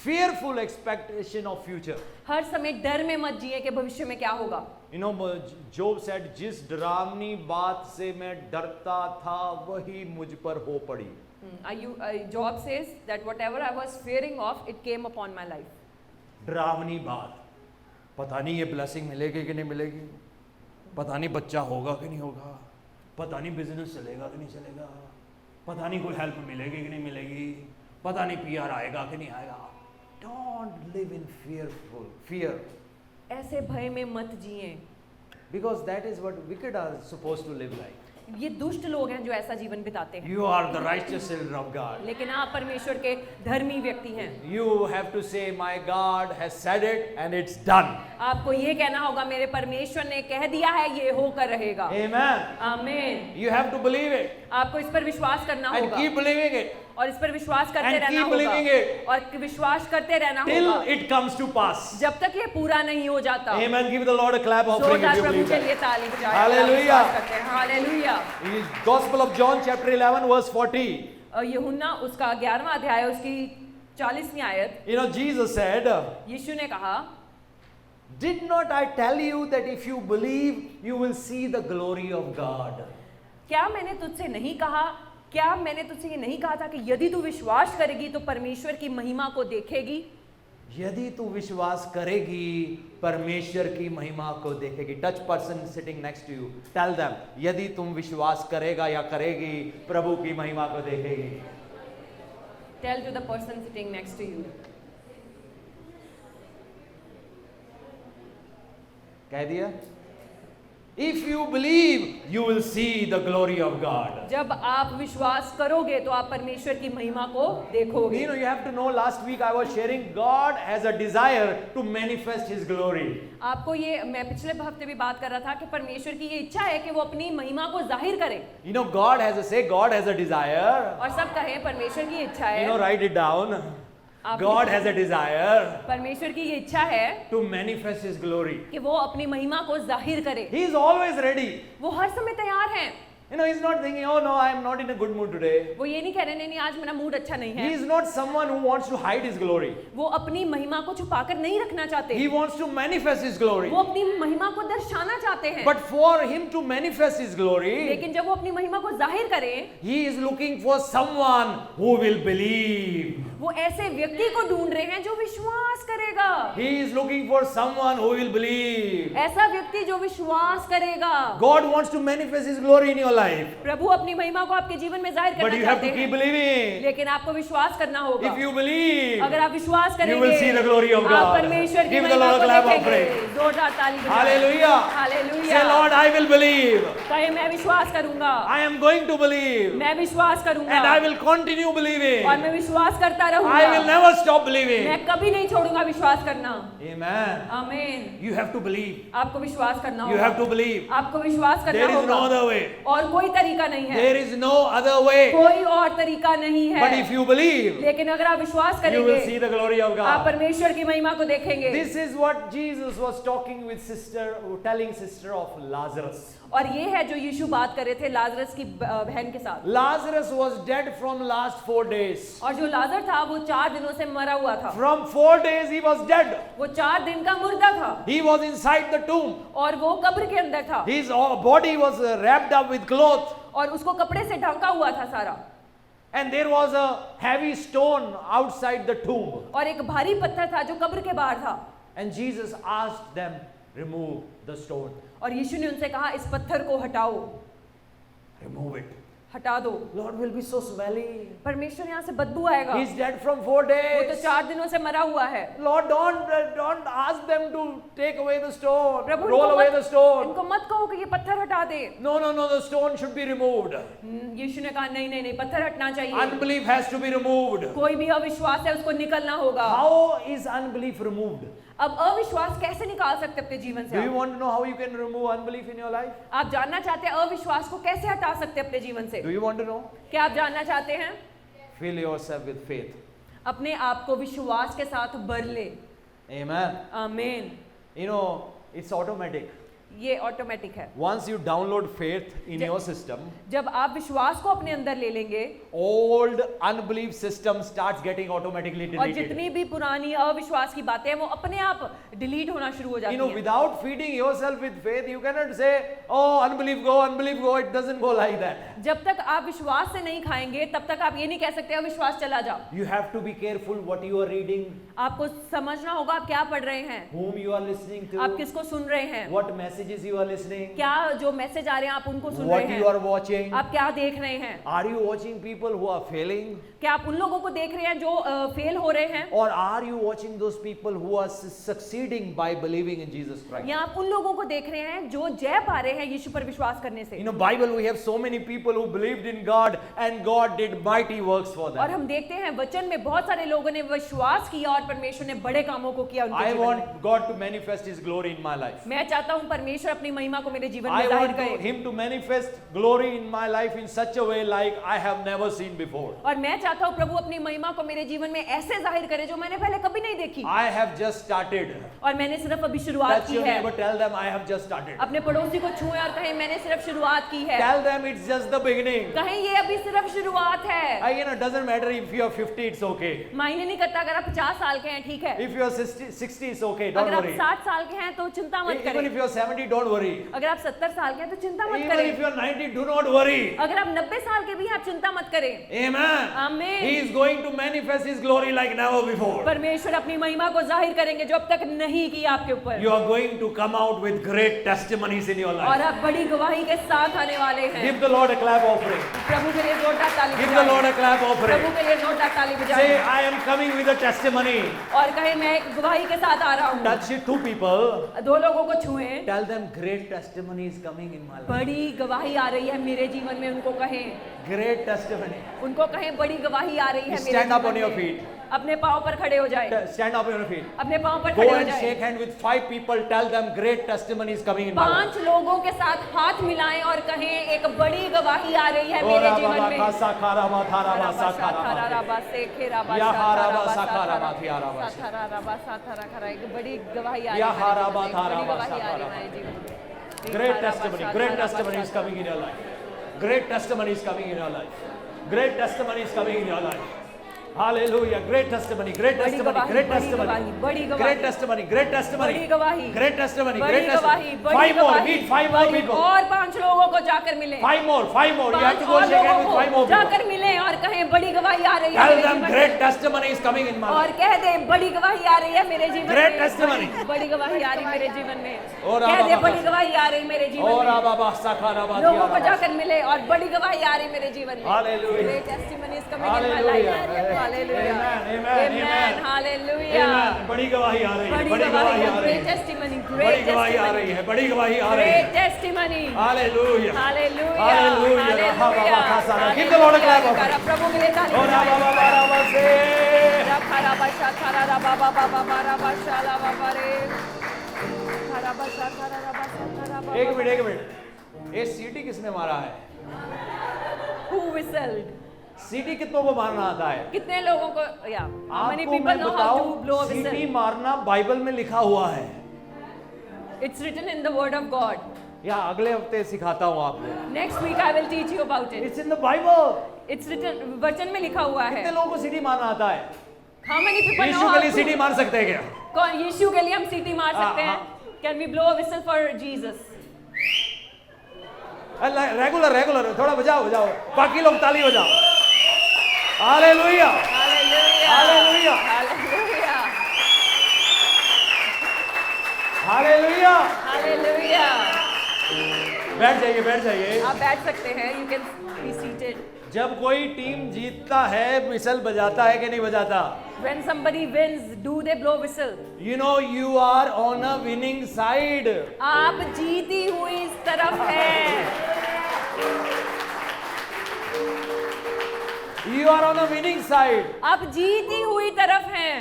A: fearful expectation of future.
B: हर समय डर में मत जिए कि भविष्य में क्या होगा।
A: You know, Job said, जिस डरावनी बात से मैं डरता था वही मुझ पर हो पड़ी.
B: Job says that whatever I was fearing of, it came upon my life.
A: डरावनी बात, पता नहीं ये ब्लेसिंग मिलेगी कि नहीं मिलेगी, पता नहीं बच्चा होगा कि नहीं होगा, पता नहीं बिजनेस चलेगा कि नहीं चलेगा, पता नहीं कोई हेल्प मिलेगी कि नहीं मिलेगी, पता नहीं PR आएगा कि नहीं आएगा. Don't live in fear.
B: ऐसे भय में मत जिए,
A: Because that is what wicked are supposed to live like.
B: ये दुष्ट लोग हैं जो ऐसा जीवन बिताते हैं।
A: You are the righteous children of God.
B: लेकिन आप परमेश्वर के धर्मी व्यक्ति हैं।
A: You have to say, my God has said it and it's done.
B: आपको ये कहना होगा मेरे परमेश्वर ने कह दिया है ये होकर रहेगा।
A: Amen.
B: आमीन।
A: You have to believe it
B: आपको इस पर विश्वास करना
A: and
B: होगा
A: keep believing it
B: और इस पर विश्वास करते
A: and
B: रहना
A: keep believing
B: होगा
A: it
B: और विश्वास करते रहना
A: till
B: होगा
A: it comes to pass.
B: जब तक ये पूरा नहीं हो जाता।
A: Amen. Give the Lord a clap offering if
B: जोरदार
A: you
B: प्रभु
A: believe
B: के
A: that.
B: लिए ताली बजाएं।
A: Hallelujah.
B: विश्वास करते हैं। Hallelujah.
A: In Gospel of John chapter 11 verse 40.
B: यूहन्ना उसका 11वां अध्याय उसकी 40वीं आयत,
A: You know, Jesus said,
B: यीशु ने कहा,
A: did not I tell you that if you believe you will see the glory of God?
B: क्या मैंने तुझसे नहीं कहा, क्या मैंने तुझसे ये नहीं कहा था कि यदि तू विश्वास करेगी तो परमेश्वर की महिमा को देखेगी।
A: यदि तू विश्वास करेगी परमेश्वर की महिमा को देखेगी. Touch person sitting next to you, tell them, यदि तुम विश्वास करेगा या करेगी प्रभु की महिमा को देखेगी.
B: Tell to the person sitting next to you.
A: कह दिया. If you believe you will see the glory of God.
B: जब आप विश्वास करोगे तो आप परमेश्वर की महिमा को देखोगे।
A: You know, you have to know, last week I was sharing, God has a desire to manifest His glory.
B: आपको ये मैं पिछले हफ्ते भी बात कर रहा था कि परमेश्वर की ये इच्छा है कि वो अपनी महिमा को जाहिर करे।
A: You know, God has a say, God has a desire.
B: और सब कहें परमेश्वर की इच्छा है।
A: You know, write it down.
B: आप
A: God has a desire
B: परमेश्वर की ये इच्छा है
A: to manifest His glory.
B: कि वो अपनी महिमा को जाहिर करे।
A: He is always ready.
B: वो हर समय तैयार हैं।
A: You know, He's not thinking, oh no, I am not in a good mood today.
B: वो ये नहीं कह रहे नहीं आज मेरा मूड अच्छा नहीं
A: He
B: है।
A: is not someone who wants to hide His glory.
B: वो अपनी महिमा को छुपाकर नहीं रखना चाहते।
A: He wants to manifest His glory.
B: वो अपनी महिमा को दर्शाना चाहते हैं।
A: But for Him to manifest His glory,
B: लेकिन जब वो अपनी महिमा को जाहिर करें,
A: He is looking for someone who will believe.
B: वो ऐसे व्यक्ति को ढूंढ रहे हैं जो विश्वास करेगा।
A: He is looking for someone who will believe.
B: ऐसा व्यक्ति जो विश्वास करेगा।
A: God wants to manifest His glory in your life.
B: प्रभु अपनी महिमा को आपके जीवन में जाहिर
A: But
B: करना
A: you have
B: चाहते
A: to keep
B: हैं,
A: believing.
B: लेकिन आपको विश्वास करना होगा।
A: If you believe,
B: अगर आप विश्वास
A: you will see the
B: करेंगे,
A: glory of
B: आप
A: God.
B: परमेश्वर की
A: Give the
B: महिमा
A: Lord a
B: को
A: clap of
B: देखेंगे।
A: praise.
B: जोरदार ताली बजाएं।
A: Hallelujah.
B: Hallelujah.
A: Say, Lord, I will believe.
B: कहे मैं विश्वास करूंगा,
A: I am going to believe.
B: मैं विश्वास करूंगा
A: And I will continue believing.
B: और मैं विश्वास करता
A: I will
B: रहूंगा।
A: never stop believing.
B: मैं कभी नहीं छोड़ूंगा विश्वास करना।
A: Amen.
B: आमीन।
A: You have to believe.
B: आपको विश्वास करना
A: You
B: होगा।
A: have to believe.
B: आपको विश्वास करना
A: There is no
B: होगा
A: other way.
B: और कोई तरीका नहीं है।
A: There is no other way.
B: कोई और तरीका नहीं है।
A: But if you believe,
B: लेकिन अगर आप विश्वास
A: you will see
B: करेंगे,
A: the glory of
B: आप
A: God.
B: परमेश्वर की महिमा को देखेंगे।
A: This is what Jesus was talking with telling sister of Lazarus.
B: और ये है जो यीशु बात कर रहे थे लाजरस की बहन के साथ।
A: Lazarus was dead from last 4 days.
B: और जो लाजर था वो 4 दिनों से मरा हुआ था।
A: From 4 days he was dead.
B: वो 4 दिन का मुर्दा था
A: He was inside the tomb.
B: और वो कब्र के अंदर था
A: His body was wrapped up with cloth.
B: और उसको कपड़े से ढका हुआ था सारा।
A: And there was a heavy stone outside the tomb.
B: और एक भारी पत्थर था जो कब्र के बाहर था।
A: And Jesus asked them, remove the stone.
B: और यीशु ने उनसे कहा इस पत्थर को हटाओ,
A: Remove it.
B: हटा दो।
A: Lord will be so smelly.
B: परमेश्वर यहाँ से बदबू आएगा।
A: He's dead from 4
B: वो तो
A: days.
B: 4 दिनों से मरा हुआ है।
A: Lord, don't ask them to take away the stone.
B: Prabhu
A: Roll away the stone.
B: इनको मत कहो कि ये पत्थर हटा दे।
A: No, the stone should be removed.
B: यीशु ने कहा नहीं नहीं नहीं, पत्थर हटना चाहिए।
A: Unbelief has to be removed.
B: कोई भी अविश्वास है उसको निकलना होगा।
A: How is unbelief removed?
B: अब अविश्वास कैसे निकाल सकते अपने जीवन से
A: Do you
B: आप?
A: want to know how you can remove unbelief in your life?
B: आप जानना चाहते हैं अविश्वास को कैसे हटा सकते हैं अपने जीवन से?
A: Do you want to know?
B: क्या आप जानना चाहते हैं?
A: Fill yourself with faith.
B: अपने आप को विश्वास के साथ भर ले।
A: Amen.
B: आमीन।
A: You know, it's automatic.
B: ये ऑटोमेटिक है।
A: Once you download faith in your system,
B: जब आप विश्वास को अपने अंदर ले लेंगे
A: old unbelief system starts getting automatically
B: और
A: deleted.
B: जितनी भी पुरानी अविश्वास की बातें हैं वो अपने आप डिलीट होना शुरू हो जाती
A: You know,
B: हैं।
A: without feeding yourself with faith, you cannot say, oh, unbelief go. It doesn't go like that.
B: जब तक आप विश्वास से नहीं खाएंगे तब तक आप ये नहीं कह सकते अविश्वास चला जाओ।
A: You have to be careful what you are reading,
B: आपको समझना होगा आप क्या पढ़ रहे हैं,
A: whom you are listening
B: आप
A: to,
B: किसको सुन रहे हैं,
A: what messages you are listening,
B: क्या जो मैसेज आ रहे हैं आप उनको सुन
A: what
B: रहे
A: you
B: हैं,
A: are watching.
B: आप क्या देख रहे हैं,
A: Are you watching people who are failing?
B: क्या आप उन लोगों को देख रहे हैं जो फेल हो रहे हैं,
A: Or are you watching those people who are succeeding by believing in Jesus Christ?
B: या आप उन लोगों को देख रहे हैं जो जय पा रहे हैं यीशु पर विश्वास करने से।
A: You know, Bible, we have so many people who believed in God and God did mighty works for
B: और
A: them.
B: हम देखते हैं वचन में बहुत सारे लोगों ने विश्वास किया और परमेश्वर ने बड़े कामों को किया उनके
A: I
B: जीवन में।
A: want God to manifest His glory in my life.
B: मैं चाहता हूं परमेश्वर अपनी महिमा को मेरे जीवन
A: I
B: में जाहिर
A: want
B: करे
A: Him to manifest glory in my life in such a way like I have never seen before.
B: और मैं चाहता हूं प्रभु अपनी महिमा को मेरे जीवन में ऐसे जाहिर करे जो मैंने पहले कभी नहीं देखी।
A: I have just started.
B: और मैंने सिर्फ अभी शुरुआत
A: Touch
B: की
A: your
B: है।
A: neighbor, tell them I have just started.
B: अपने पड़ोसी को छुएं और कहें मैंने सिर्फ शुरुआत की है।
A: Tell them it's just the beginning.
B: कहें ये अभी सिर्फ शुरुआत है।
A: You know, it doesn't matter if you are 50, it's okay.
B: मायने नहीं करता अगर आप 50 साल के हैं ठीक है।
A: If you are 60, it's okay. Don't
B: अगर आप
A: worry.
B: 60 साल के हैं तो चिंता मत
A: Even
B: करें।
A: if you are 70, don't worry.
B: अगर आप 70 साल के हैं तो चिंता मत
A: Even if
B: करें।
A: you are 90, do not worry.
B: अगर आप 90 साल के भी हैं आप चिंता मत करें।
A: Amen.
B: आमीन।
A: He is going to manifest His glory like never before.
B: परमेश्वर अपनी महिमा को जाहिर करेंगे जो अब तक नहीं की आपके ऊपर।
A: You are going to come out with great testimonies in your
B: और
A: life.
B: आप बड़ी गवाही के साथ आने वाले हैं।
A: Give the Lord a clap offering.
B: प्रभु के लिए जोरदार ताली
A: Give the Lord
B: बजाएं।
A: a clap
B: Prabhu
A: offering.
B: के लिए जोरदार ताली
A: Say,
B: बजाएं
A: I am coming with a testimony.
B: और कहें मैं एक गवाही के साथ आ रहा हूँ।
A: Touch it, 2 people.
B: 2 लोगों को छुएं।
A: Tell them great testimony is coming in my life.
B: बड़ी गवाही आ रही है मेरे जीवन में, उनको कहें।
A: Great testimony.
B: उनको कहें बड़ी गवाही आ रही है मेरे
A: Stand up
B: जीवन
A: on your
B: में।
A: feet.
B: अपने पाँव पर खड़े हो जाए।
A: Stand up on your feet.
B: अपने पाँव पर
A: Go
B: खड़े हो
A: and
B: जाए।
A: shake hand with 5 people. Tell them great testimony is coming in my life.
B: 5 लोगों के साथ हाथ मिलाएं और कहें एक बड़ी गवाही आ रही है मेरे जीवन में। एक बड़ी गवाही आ रही है मेरे जीवन में।
A: Great testimony. Great testimony is coming in your life. Great testimony is coming in your life. Great testimony is coming in your life. Hallelujah. Great testimony. Great
B: बड़ी
A: testimony.
B: गवाही,
A: Great
B: बड़ी
A: testimony.
B: गवाही, बड़ी गवाही,
A: Great testimony. Great testimony.
B: बड़ी गवाही,
A: Great testimony.
B: बड़ी
A: Great
B: गवाही,
A: testimony.
B: बड़ी
A: Five more.
B: गवाही,
A: Meet five more
B: बड़ी-
A: people.
B: और 5 लोगों को जाकर मिले,
A: Five more. Five more. You have
B: 5
A: to go
B: और
A: shake hands
B: लोगों
A: with five more
B: को
A: people.
B: जाकर मिले और कहें बड़ी गवाही आ रही है
A: Tell
B: मेरे
A: them
B: जीवन में।
A: great testimony is coming in my
B: और
A: life.
B: कह दे बड़ी गवाही आ रही है मेरे जीवन
A: Great
B: में,
A: testimony.
B: बड़ी गवाही आ रही मेरे जीवन में,
A: और
B: कह
A: आबा
B: दे
A: बाबा।
B: बड़ी गवाही आ रही मेरे जीवन
A: और
B: में,
A: बाबा साखारा
B: लोगों को जाकर मिले और बड़ी गवाही आ रही मेरे जीवन में।
A: Hallelujah.
B: Great testimony is coming in my life.
A: Hallelujah.
B: Hallelujah.
A: Amen. Amen.
B: Amen. Hallelujah.
A: Amen. बड़ी गवाही आ रही है.
B: बड़ी
A: बड़ी गवाही आ रही
B: great
A: है.
B: testimony,
A: बड़ी
B: great
A: गवाही आ रही
B: testimony,
A: है. बड़ी गवाही आ रही
B: great
A: है.
B: testimony.
A: Hallelujah.
B: Hallelujah.
A: Hallelujah. रहा बाबा
B: Hallelujah.
A: खासा. Give the Lord a clap of
B: करा प्रभु के लिए ताली
A: और
B: बजाएं।
A: बाबा बाबा से
B: खरा बशा खरा रा बाबा बाबा बारा बशा ला बाबा रे खरा बशा खरा रा बशा खरा बाबा।
A: एक मिनट ये सीटी किसने मारा है?
B: Who whistled?
A: सीटी कितनों को मारना आता है?
B: कितने लोगों को या how many
A: आपको
B: people
A: मैं
B: know how to blow
A: बताऊं
B: a whistle?
A: सीटी मारना बाइबल में लिखा हुआ है
B: It's written in the word of God.
A: या अगले हफ्ते सिखाता हूँ आपको.
B: Next week I will teach you about it.
A: It's in the Bible.
B: It's written वचन में लिखा हुआ है.
A: कितने लोगों को सीटी मारना आता है?
B: How many people know
A: Yeshu
B: how
A: के लिए
B: to?
A: सीटी मार सकते हैं क्या?
B: कौन यीशु के लिए हम सीटी मार सकते हैं? Can we blow a whistle for Jesus?
A: Regular थोड़ा बजाओ बाकी लोग ताली बजाओ. Hallelujah.
B: Hallelujah.
A: Hallelujah.
B: Hallelujah.
A: Hallelujah.
B: Hallelujah.
A: बैठ जाइए.
B: आप बैठ सकते हैं. You can be seated.
A: जब कोई टीम जीतता है विसल बजाता है कि नहीं बजाता?
B: When somebody wins, do they blow whistle?
A: You know you are on a winning side.
B: आप जीती हुई इस तरफ हैं.
A: You are on a winning side.
B: आप जीती हुई तरफ हैं.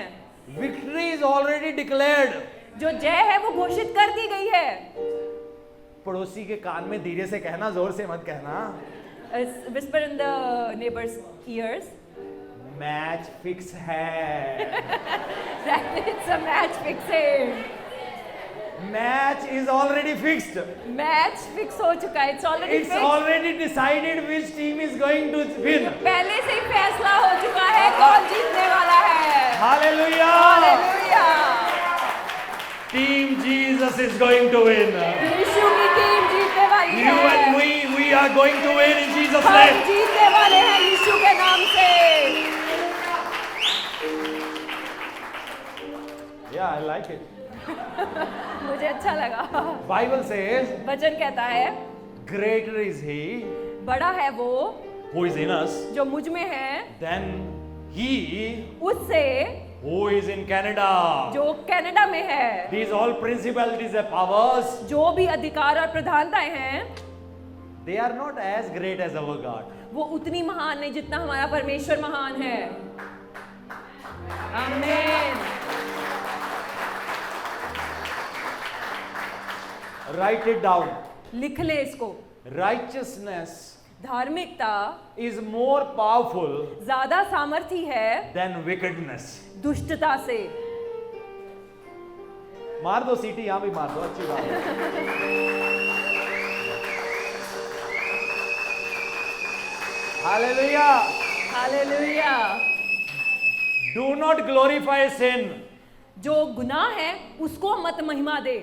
A: Victory is already declared.
B: जो जय है वो घोषित कर दी गई है.
A: पड़ोसी के कान में धीरे से कहना, जोर से मत कहना.
B: Whisper in the neighbor's ears.
A: Match fix है.
B: That it's a match fixing.
A: Match is already fixed.
B: Match fix हो चुका है. It's already
A: It's
B: fixed.
A: already decided which team is going to win.
B: पहले से ही फैसला हो चुका है कौन जीतने वाला है.
A: Hallelujah.
B: Hallelujah.
A: Team Jesus is going to win.
B: यीशु की टीम जीतने वाली
A: You
B: है.
A: and we are going to win in Jesus'
B: हम
A: name.
B: जीतने वाले हैं यीशु के नाम से.
A: Yeah, I like it.
B: मुझे अच्छा लगा.
A: Bible says,
B: वचन कहता है
A: greater is he
B: बड़ा है वो
A: who is in us
B: जो मुझ में है
A: than he
B: उससे
A: who is in Canada.
B: जो कनाडा में है.
A: These all principalities and powers,
B: जो भी अधिकार और प्रधानताएं हैं
A: they are not as great as our God.
B: वो उतनी महान नहीं जितना हमारा परमेश्वर महान है. आमीन.
A: Write it down.
B: लिख ले इसको.
A: Righteousness
B: धार्मिकता
A: is more powerful
B: ज्यादा सामर्थी है
A: than wickedness.
B: दुष्टता से.
A: मार दो सीटी, यहां भी मार दो, अच्छी बात है. Hallelujah.
B: Hallelujah.
A: Do not glorify sin.
B: जो गुनाह है उसको मत महिमा दे.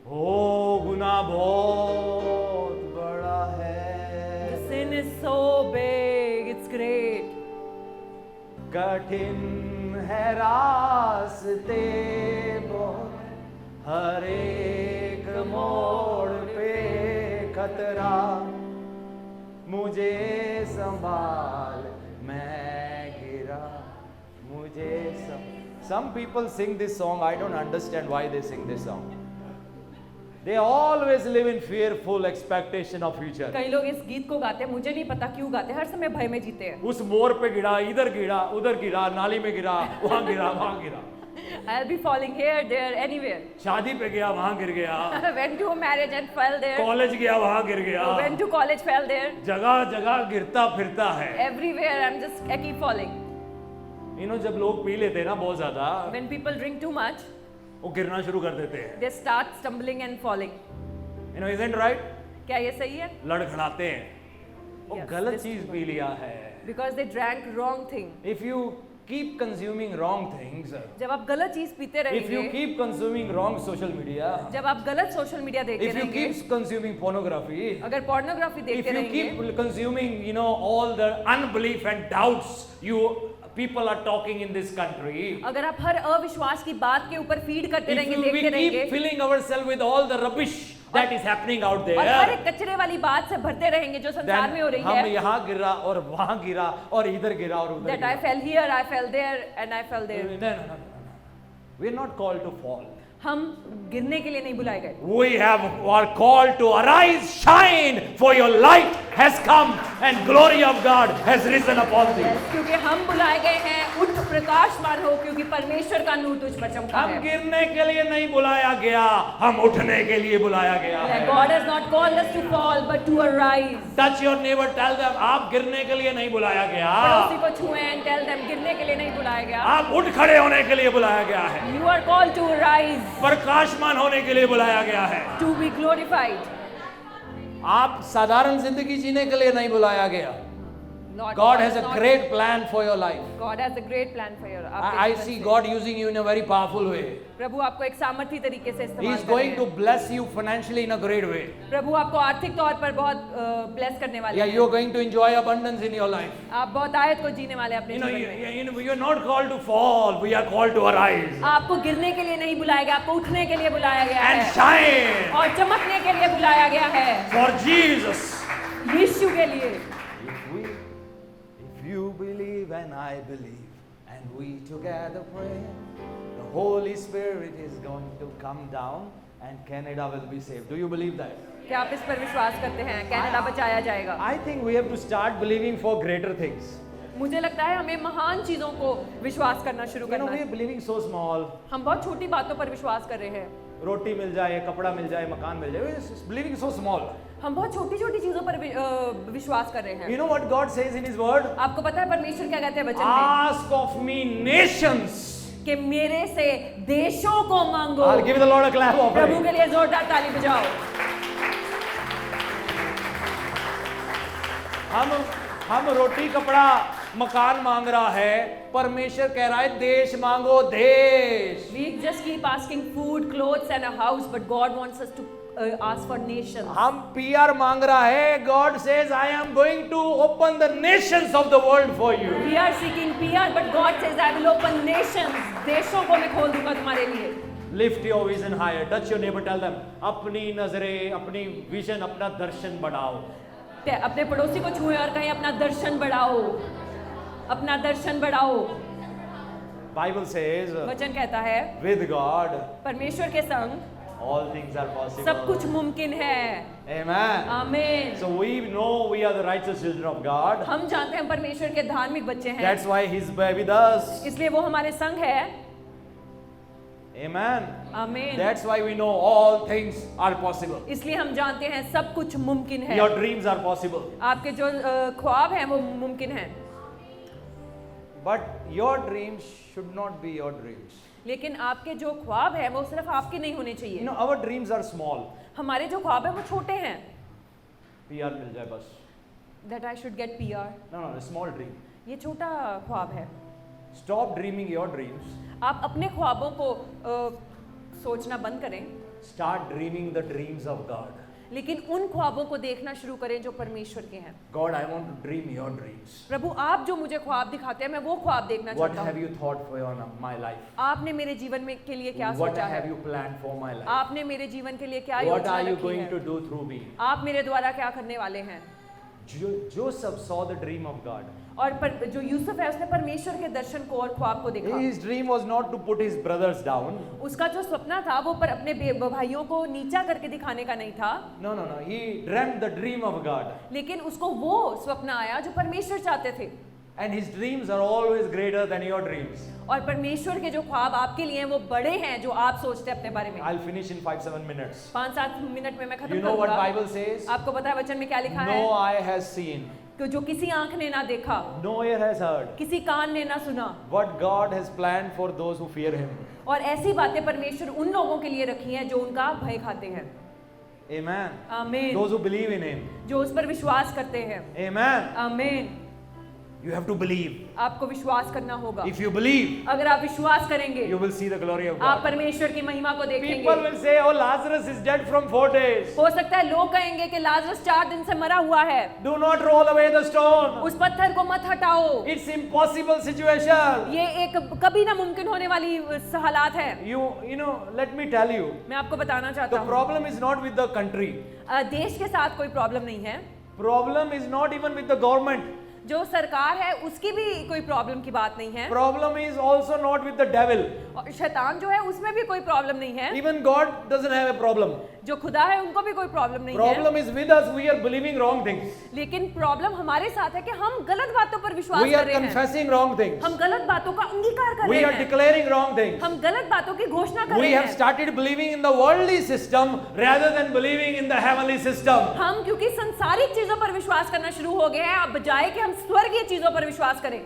A: ओ गुनाह बहुत बड़ा है.
B: Sin is so big, it's great.
A: कठिन है रास्ते बहुत, हर एक मोड़ पे खतरा. मुझे संभाल मैं गिरा, मुझे Some people sing this song. I don't understand why they sing this song. They always live in fearful expectation of future.
B: कई लोग इस गीत को गाते हैं, मुझे नहीं पता क्यों गाते हैं, हर समय भय में जीते हैं.
A: उस मोड़ पे गिरा, इधर गिरा, उधर गिरा, नाली में गिरा, वहां गिरा, वहां गिरा.
B: I'll be falling here, there, anywhere.
A: शादी पे गया, वहां गिर गया.
B: Went to a marriage and fell there.
A: College गया, वहां गिर गया.
B: Went to college, fell there.
A: जगह जगह गिरता फिरता है.
B: Everywhere I keep falling.
A: जब लोग पी लेते हैं ना बहुत ज्यादा,
B: When people drink too much,
A: वो गिरना शुरू कर देते हैं.
B: they start stumbling and falling.
A: Isn't right?
B: क्या ये सही है?
A: लड़खड़ाते हैं. वो
B: Yes,
A: गलत
B: this
A: चीज
B: is
A: पी लिया है.
B: because they drank wrong thing.
A: If you keep consuming wrong things,
B: जब आप गलत चीज पीते
A: if
B: रहेंगे,
A: you keep consuming wrong social media,
B: जब आप गलत सोशल मीडिया देखते
A: if you
B: रहेंगे,
A: keep consuming pornography,
B: अगर pornography
A: if
B: देखते
A: you
B: रहेंगे,
A: keep consuming, all the unbelief and doubts people are talking in this country,
B: अगर आप हर अविश्वास की बात के ऊपर फीड करते
A: if
B: रहेंगे,
A: we
B: देखते रहेंगे,
A: keep filling ourselves with all the rubbish that is happening out
B: और हर
A: there,
B: एक कचरे वाली बात से भरते रहेंगे जो संसार
A: then
B: में हो रही
A: हम
B: है,
A: यहाँ गिरा और वहाँ गिरा और इधर गिरा और उधर
B: that I
A: गिरा.
B: fell here, I fell there, and I fell there.
A: No. We are not called to fall.
B: हम गिरने के लिए नहीं बुलाए गए.
A: We are called to arise, shine, for your light has come and glory of God has risen upon thee.
B: क्योंकि हम बुलाए गए हैं, उठ प्रकाशमान हो, क्योंकि परमेश्वर का नूर तुझ पर चमका
A: हम
B: है.
A: गिरने के लिए नहीं बुलाया गया, हम उठने के लिए बुलाया गया है.
B: God has not called us to fall, but to arise.
A: Touch your neighbor, tell them आप गिरने के लिए नहीं बुलाया गया,
B: पड़ोसी को छुएं and tell them गिरने के लिए नहीं बुलाया गया.
A: आप उठ खड़े होने के लिए बुलाया गया है,
B: You are called to arise,
A: प्रकाशमान होने के लिए बुलाया गया है.
B: to be glorified.
A: आप साधारण जिंदगी जीने के लिए नहीं बुलाया गया.
B: Lord,
A: God has
B: is
A: a
B: not-
A: great plan for your life.
B: God has a great plan for your. आपके
A: I
B: जीवन
A: see
B: से.
A: God using you in a very powerful way.
B: प्रभु आपको एक सामर्थी तरीके से
A: He
B: इस्तेमाल
A: is
B: कर
A: going
B: रहे
A: to
B: हैं.
A: bless you financially in a great way.
B: प्रभु आपको आर्थिक तौर पर बहुत ब्लेस करने वाले
A: Yeah,
B: हैं.
A: you are going to enjoy abundance in your life.
B: आप बहुत आयत को जीने वाले हैं अपने जीवन में.
A: You are not called to fall. We are called to arise
B: आपको गिरने के लिए नहीं बुलाया गया, आपको उठने के लिए बुलाया गया
A: and
B: है
A: shine
B: और चमकने के लिए बुलाया गया है,
A: for Jesus.
B: यीशु के लिए.
A: If you believe and I believe, and we together pray, the Holy Spirit is going to come down and Canada will be saved. Do you believe that?
B: क्या आप इस पर विश्वास करते हैं? कनाडा बचाया जाएगा.
A: I think we have to start believing for greater things.
B: मुझे लगता है हमें महान चीजों को विश्वास करना शुरू
A: We
B: करना
A: are
B: है.
A: believing so small.
B: हम बहुत छोटी बातों पर विश्वास कर रहे हैं.
A: रोटी मिल जाए, कपड़ा मिल जाए, मकान मिल जाए. We are believing so small.
B: हम बहुत छोटी छोटी चीजों पर विश्वास कर रहे हैं.
A: You know what God says in His Word?
B: आपको पता है परमेश्वर क्या कहते हैं वचन में?
A: Ask of me nations.
B: कि मेरे से देशों को मांगो.
A: I'll give the Lord a clap offering.
B: प्रभु के लिए जोरदार ताली बजाओ.
A: हम रोटी कपड़ा मकान मांग रहा है, परमेश्वर कह रहा है देश मांगो, देश.
B: We just keep asking food, clothes and a house, but God wants us to ask for nations.
A: हम PR मांग रहा है. God says I am going to open the nations of the world for you.
B: We are seeking PR, but God says I will open nations. देशों को मैं खोल दूंगा तुम्हारे लिए.
A: Lift your vision higher. Touch your neighbor. Tell them अपनी नजरें, अपनी विजन, अपना दर्शन बढ़ाओ.
B: अपने पड़ोसी को छुए और कहें अपना दर्शन बढ़ाओ, अपना दर्शन बढ़ाओ.
A: Bible says
B: वचन कहता है
A: with God
B: परमेश्वर के संग
A: all things are possible.
B: सब कुछ मुमकिन है.
A: Amen.
B: आमीन.
A: So we know we are the righteous children of God.
B: हम जानते हैं हम परमेश्वर के धार्मिक बच्चे हैं.
A: That's why He's with us.
B: इसलिए वो हमारे संग है.
A: Amen.
B: आमीन.
A: That's why we know all things are possible.
B: इसलिए हम जानते हैं सब कुछ मुमकिन है.
A: Your dreams are possible.
B: आपके जो ख्वाब हैं वो मुमकिन हैं.
A: But your dreams should not be your dreams.
B: लेकिन आपके जो ख्वाब हैं वो सिर्फ आपके नहीं होने
A: You
B: चाहिए.
A: know, our dreams are small.
B: हमारे जो ख्वाब हैं वो छोटे हैं.
A: PR मिल जाए बस.
B: That I should get PR.
A: No, a small dream.
B: ये छोटा ख्वाब है.
A: Stop dreaming your dreams.
B: आप अपने ख्वाबों को सोचना बंद करें,
A: Start dreaming the dreams of God.
B: लेकिन उन ख्वाबों को देखना शुरू करें जो परमेश्वर के हैं.
A: God, I want to dream your dreams.
B: प्रभु आप जो मुझे ख्वाब दिखाते हैं मैं वो ख्वाब देखना
A: What
B: चाहता
A: have
B: हूँ.
A: you thought for my life?
B: आपने मेरे जीवन में के लिए क्या
A: What
B: सोचा
A: have
B: है?
A: you planned for my life?
B: आपने मेरे जीवन के लिए क्या
A: What
B: योजना
A: are you
B: रखी
A: going
B: है?
A: to do through me?
B: आप मेरे द्वारा क्या करने वाले हैं?
A: Joseph saw the dream of God.
B: और जो यूसुफ है उसने परमेश्वर के दर्शन को और ख्वाब को देखा.
A: His dream was not to put his brothers down.
B: उसका जो सपना था वो पर अपने भाइयों को नीचा करके दिखाने का नहीं था.
A: No. He dreamt the dream of God.
B: लेकिन उसको वो स्वप्न आया जो परमेश्वर चाहते थे.
A: And his dreams are always greater than your dreams.
B: और परमेश्वर के जो ख्वाब आपके लिए हैं वो बड़े हैं जो आप सोचते हैं अपने बारे में.
A: I'll finish in 5-7 minutes.
B: 5-7 minute में मैं खत्म
A: You know what
B: करूंगा.
A: Bible says?
B: आपको पता है वचन में क्या लिखा है?
A: No eye has seen,
B: कि जो किसी आंख ने ना देखा,
A: no ear has heard,
B: किसी कान ने ना सुना,
A: what God has planned for those who fear Him.
B: और ऐसी बातें परमेश्वर उन लोगों के लिए रखी हैं जो उनका भय खाते हैं.
A: Amen.
B: आमीन.
A: Those who believe in Him.
B: जो उस पर विश्वास करते हैं.
A: Amen.
B: आमीन.
A: You have to believe.
B: आपको विश्वास करना होगा.
A: If you believe,
B: अगर आप विश्वास करेंगे,
A: you will see the glory of
B: आप
A: God.
B: परमेश्वर की महिमा को
A: People
B: देखेंगे.
A: will say, oh, Lazarus is dead from 4 days.
B: हो सकता है लोग कहेंगे कि लाजरस 4 दिन से मरा हुआ है.
A: Do not roll away the stone.
B: उस पत्थर को मत हटाओ.
A: It's impossible situation.
B: ये एक कभी ना मुमकिन होने वाली हालात है.
A: You know, let me tell you,
B: मैं आपको बताना चाहता
A: the
B: हूँ,
A: problem is not with the country.
B: देश के साथ कोई प्रॉब्लम नहीं है.
A: Problem is not even with the government.
B: जो सरकार है उसकी भी कोई प्रॉब्लम की बात नहीं है.
A: Problem is also not with the devil.
B: और शैतान जो है उसमें भी कोई प्रॉब्लम नहीं है.
A: Even God doesn't have a problem.
B: जो खुदा है उनको भी कोई प्रॉब्लम नहीं है.
A: Problem is with us. We are believing wrong things.
B: लेकिन प्रॉब्लम हमारे साथ है कि हम गलत बातों पर विश्वास
A: We
B: कर
A: are
B: रहे हैं.
A: confessing wrong things.
B: हम गलत बातों का अंगीकार कर
A: We
B: रहे
A: are
B: हैं.
A: declaring wrong things.
B: हम गलत बातों की घोषणा कर
A: We
B: रहे
A: have
B: हैं.
A: started believing in the worldly system rather than believing in the heavenly system.
B: हम क्योंकि संसारिक चीजों पर विश्वास करना शुरू हो गए हैं, अब बजाय कि हम स्वर्गीय चीजों पर विश्वास करें.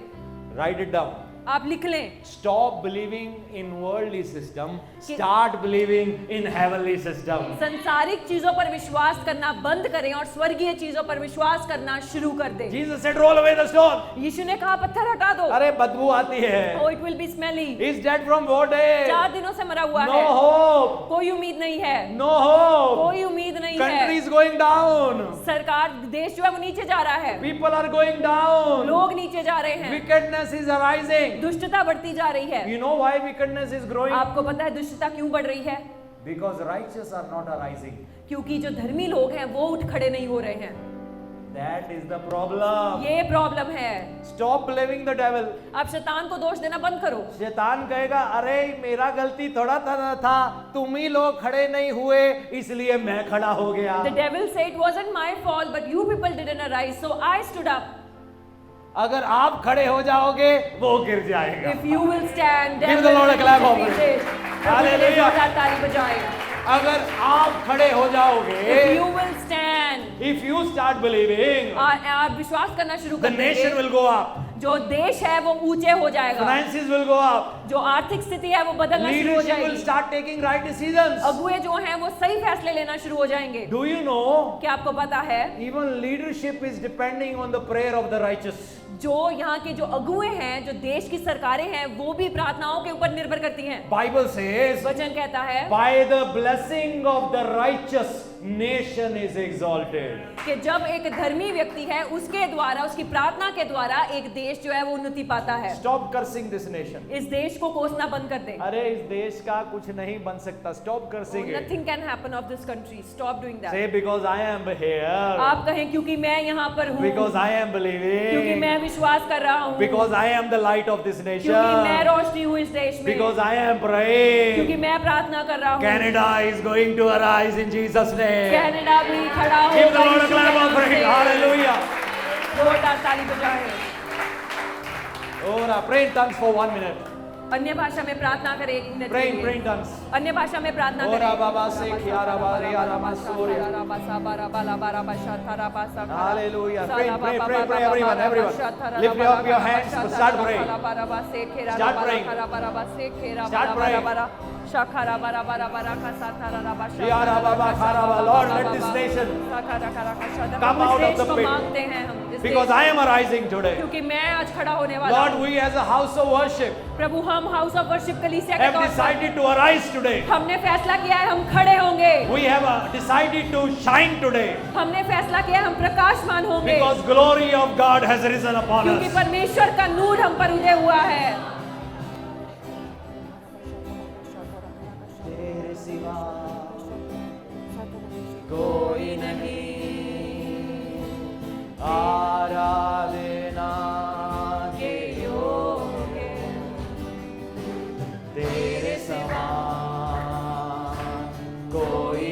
A: Write it down.
B: आप लिख लें.
A: Stop believing in worldly system. Start believing in heavenly system.
B: संसारिक चीजों पर विश्वास करना बंद करें और स्वर्गीय चीजों पर विश्वास करना शुरू कर दें.
A: Jesus said, roll away the stone.
B: यीशु ने कहा पत्थर हटा दो.
A: अरे बदबू आती है.
B: Oh, it will be smelly.
A: He's dead from 4 days.
B: 4 दिनों से मरा हुआ
A: No
B: है.
A: hope.
B: कोई उम्मीद नहीं है.
A: No hope.
B: कोई उम्मीद नहीं
A: Country
B: है.
A: is going down.
B: सरकार देश जो है वो नीचे जा रहा है.
A: People are going down.
B: लोग नीचे जा रहे हैं.
A: Wickedness is arising.
B: दुष्टता बढ़ती जा रही है.
A: You know why wickedness is growing?
B: आपको पता है दुष्टता क्यों बढ़ रही है?
A: Because righteous are not arising.
B: क्योंकि जो धर्मी लोग हैं वो उठ खड़े नहीं हो रहे हैं.
A: That is the problem.
B: ये प्रॉब्लम है.
A: Stop blaming the devil.
B: आप शैतान को दोष देना बंद करो.
A: शैतान कहेगा अरे मेरा गलती थोड़ा था तुम ही लोग खड़े नहीं हुए इसलिए मैं खड़ा हो गया.
B: The devil said it wasn't my fault but you people didn't arise so I stood up.
A: अगर आप खड़े हो जाओगे वो गिर जाएगा.
B: If you will stand,
A: Give the Lord a clap offering.
B: Hallelujah. ताली बजाएं.
A: अगर आप खड़े हो जाओगे,
B: If you will stand,
A: if you start believing,
B: आप विश्वास करना शुरू
A: the
B: कर
A: nation
B: देंगे,
A: will go up.
B: जो देश है वो ऊंचे हो जाएगा.
A: Finances will go up.
B: जो आर्थिक स्थिति है वो बदलना शुरू हो
A: Leadership will
B: जाएगी.
A: start taking right decisions.
B: अगुए जो हैं वो सही फैसले लेना शुरू हो जाएंगे.
A: Do you know?
B: क्या आपको पता है
A: Even leadership is depending on the prayer of the righteous.
B: जो यहाँ के जो अगुए हैं, जो देश की सरकारें हैं, वो भी प्रार्थनाओं के ऊपर निर्भर करती हैं.
A: Bible says,
B: वचन कहता है
A: by the blessing of the righteous, nation is exalted.
B: कि जब एक धर्मी व्यक्ति है उसके द्वारा, उसकी प्रार्थना के द्वारा एक देश जो है वो उन्नति पाता है.
A: Stop cursing this nation.
B: इस देश को कोसना बंद कर दें.
A: अरे इस देश का कुछ नहीं बन सकता. Stop cursing it.
B: Nothing can happen of this country. Stop doing that.
A: Say because I am here.
B: आप कहें क्योंकि मैं यहाँ पर हूँ,
A: Because I am
B: क्योंकि
A: believing.
B: मैं विश्वास कर रहा हूँ,
A: Because I am the light of this
B: क्योंकि मैं
A: nation.
B: रोशनी हूँ इस देश में,
A: Because I am
B: क्योंकि
A: praying.
B: मैं प्रार्थना कर रहा हूँ.
A: Canada is going to arise in Jesus' name.
B: Canada भी खड़ा होगा.
A: Give the Lord a
B: Yeshu
A: clap
B: के नाम
A: offering.
B: से.
A: Hallelujah.
B: जोरदार ताली बजाएं.
A: Ora, pray in tongues for 1 minute.
B: अन्य भाषा में प्रार्थना करें 1 मिनट
A: Pray
B: के
A: in
B: लिए.
A: pray in tongues.
B: अन्य भाषा में प्रार्थना
A: Ora
B: करें.
A: baba se khiara bari ara masuri. Hallelujah. Pray, pray, pray, pray, everyone, everyone. Lift up your hands, start praying. Start praying. Start praying. Yara baba kharaba. Lord, let this nation come out of the pit. Because I am arising today.
B: क्योंकि मैं आज खड़ा होने वाला
A: Lord,
B: हूँ.
A: we as a house of worship
B: प्रभु हम house of worship कलीसिया के
A: have
B: तौर पर
A: decided to arise today.
B: हमने फैसला किया है हम खड़े होंगे.
A: We have decided to shine today.
B: हमने फैसला किया है हम प्रकाशमान होंगे.
A: Because glory of God has risen upon
B: क्योंकि
A: us.
B: परमेश्वर का नूर हम पर उदय हुआ है.
A: तेरे सिवा कोई नहीं आराधना के योग्य, तेरे समान कोई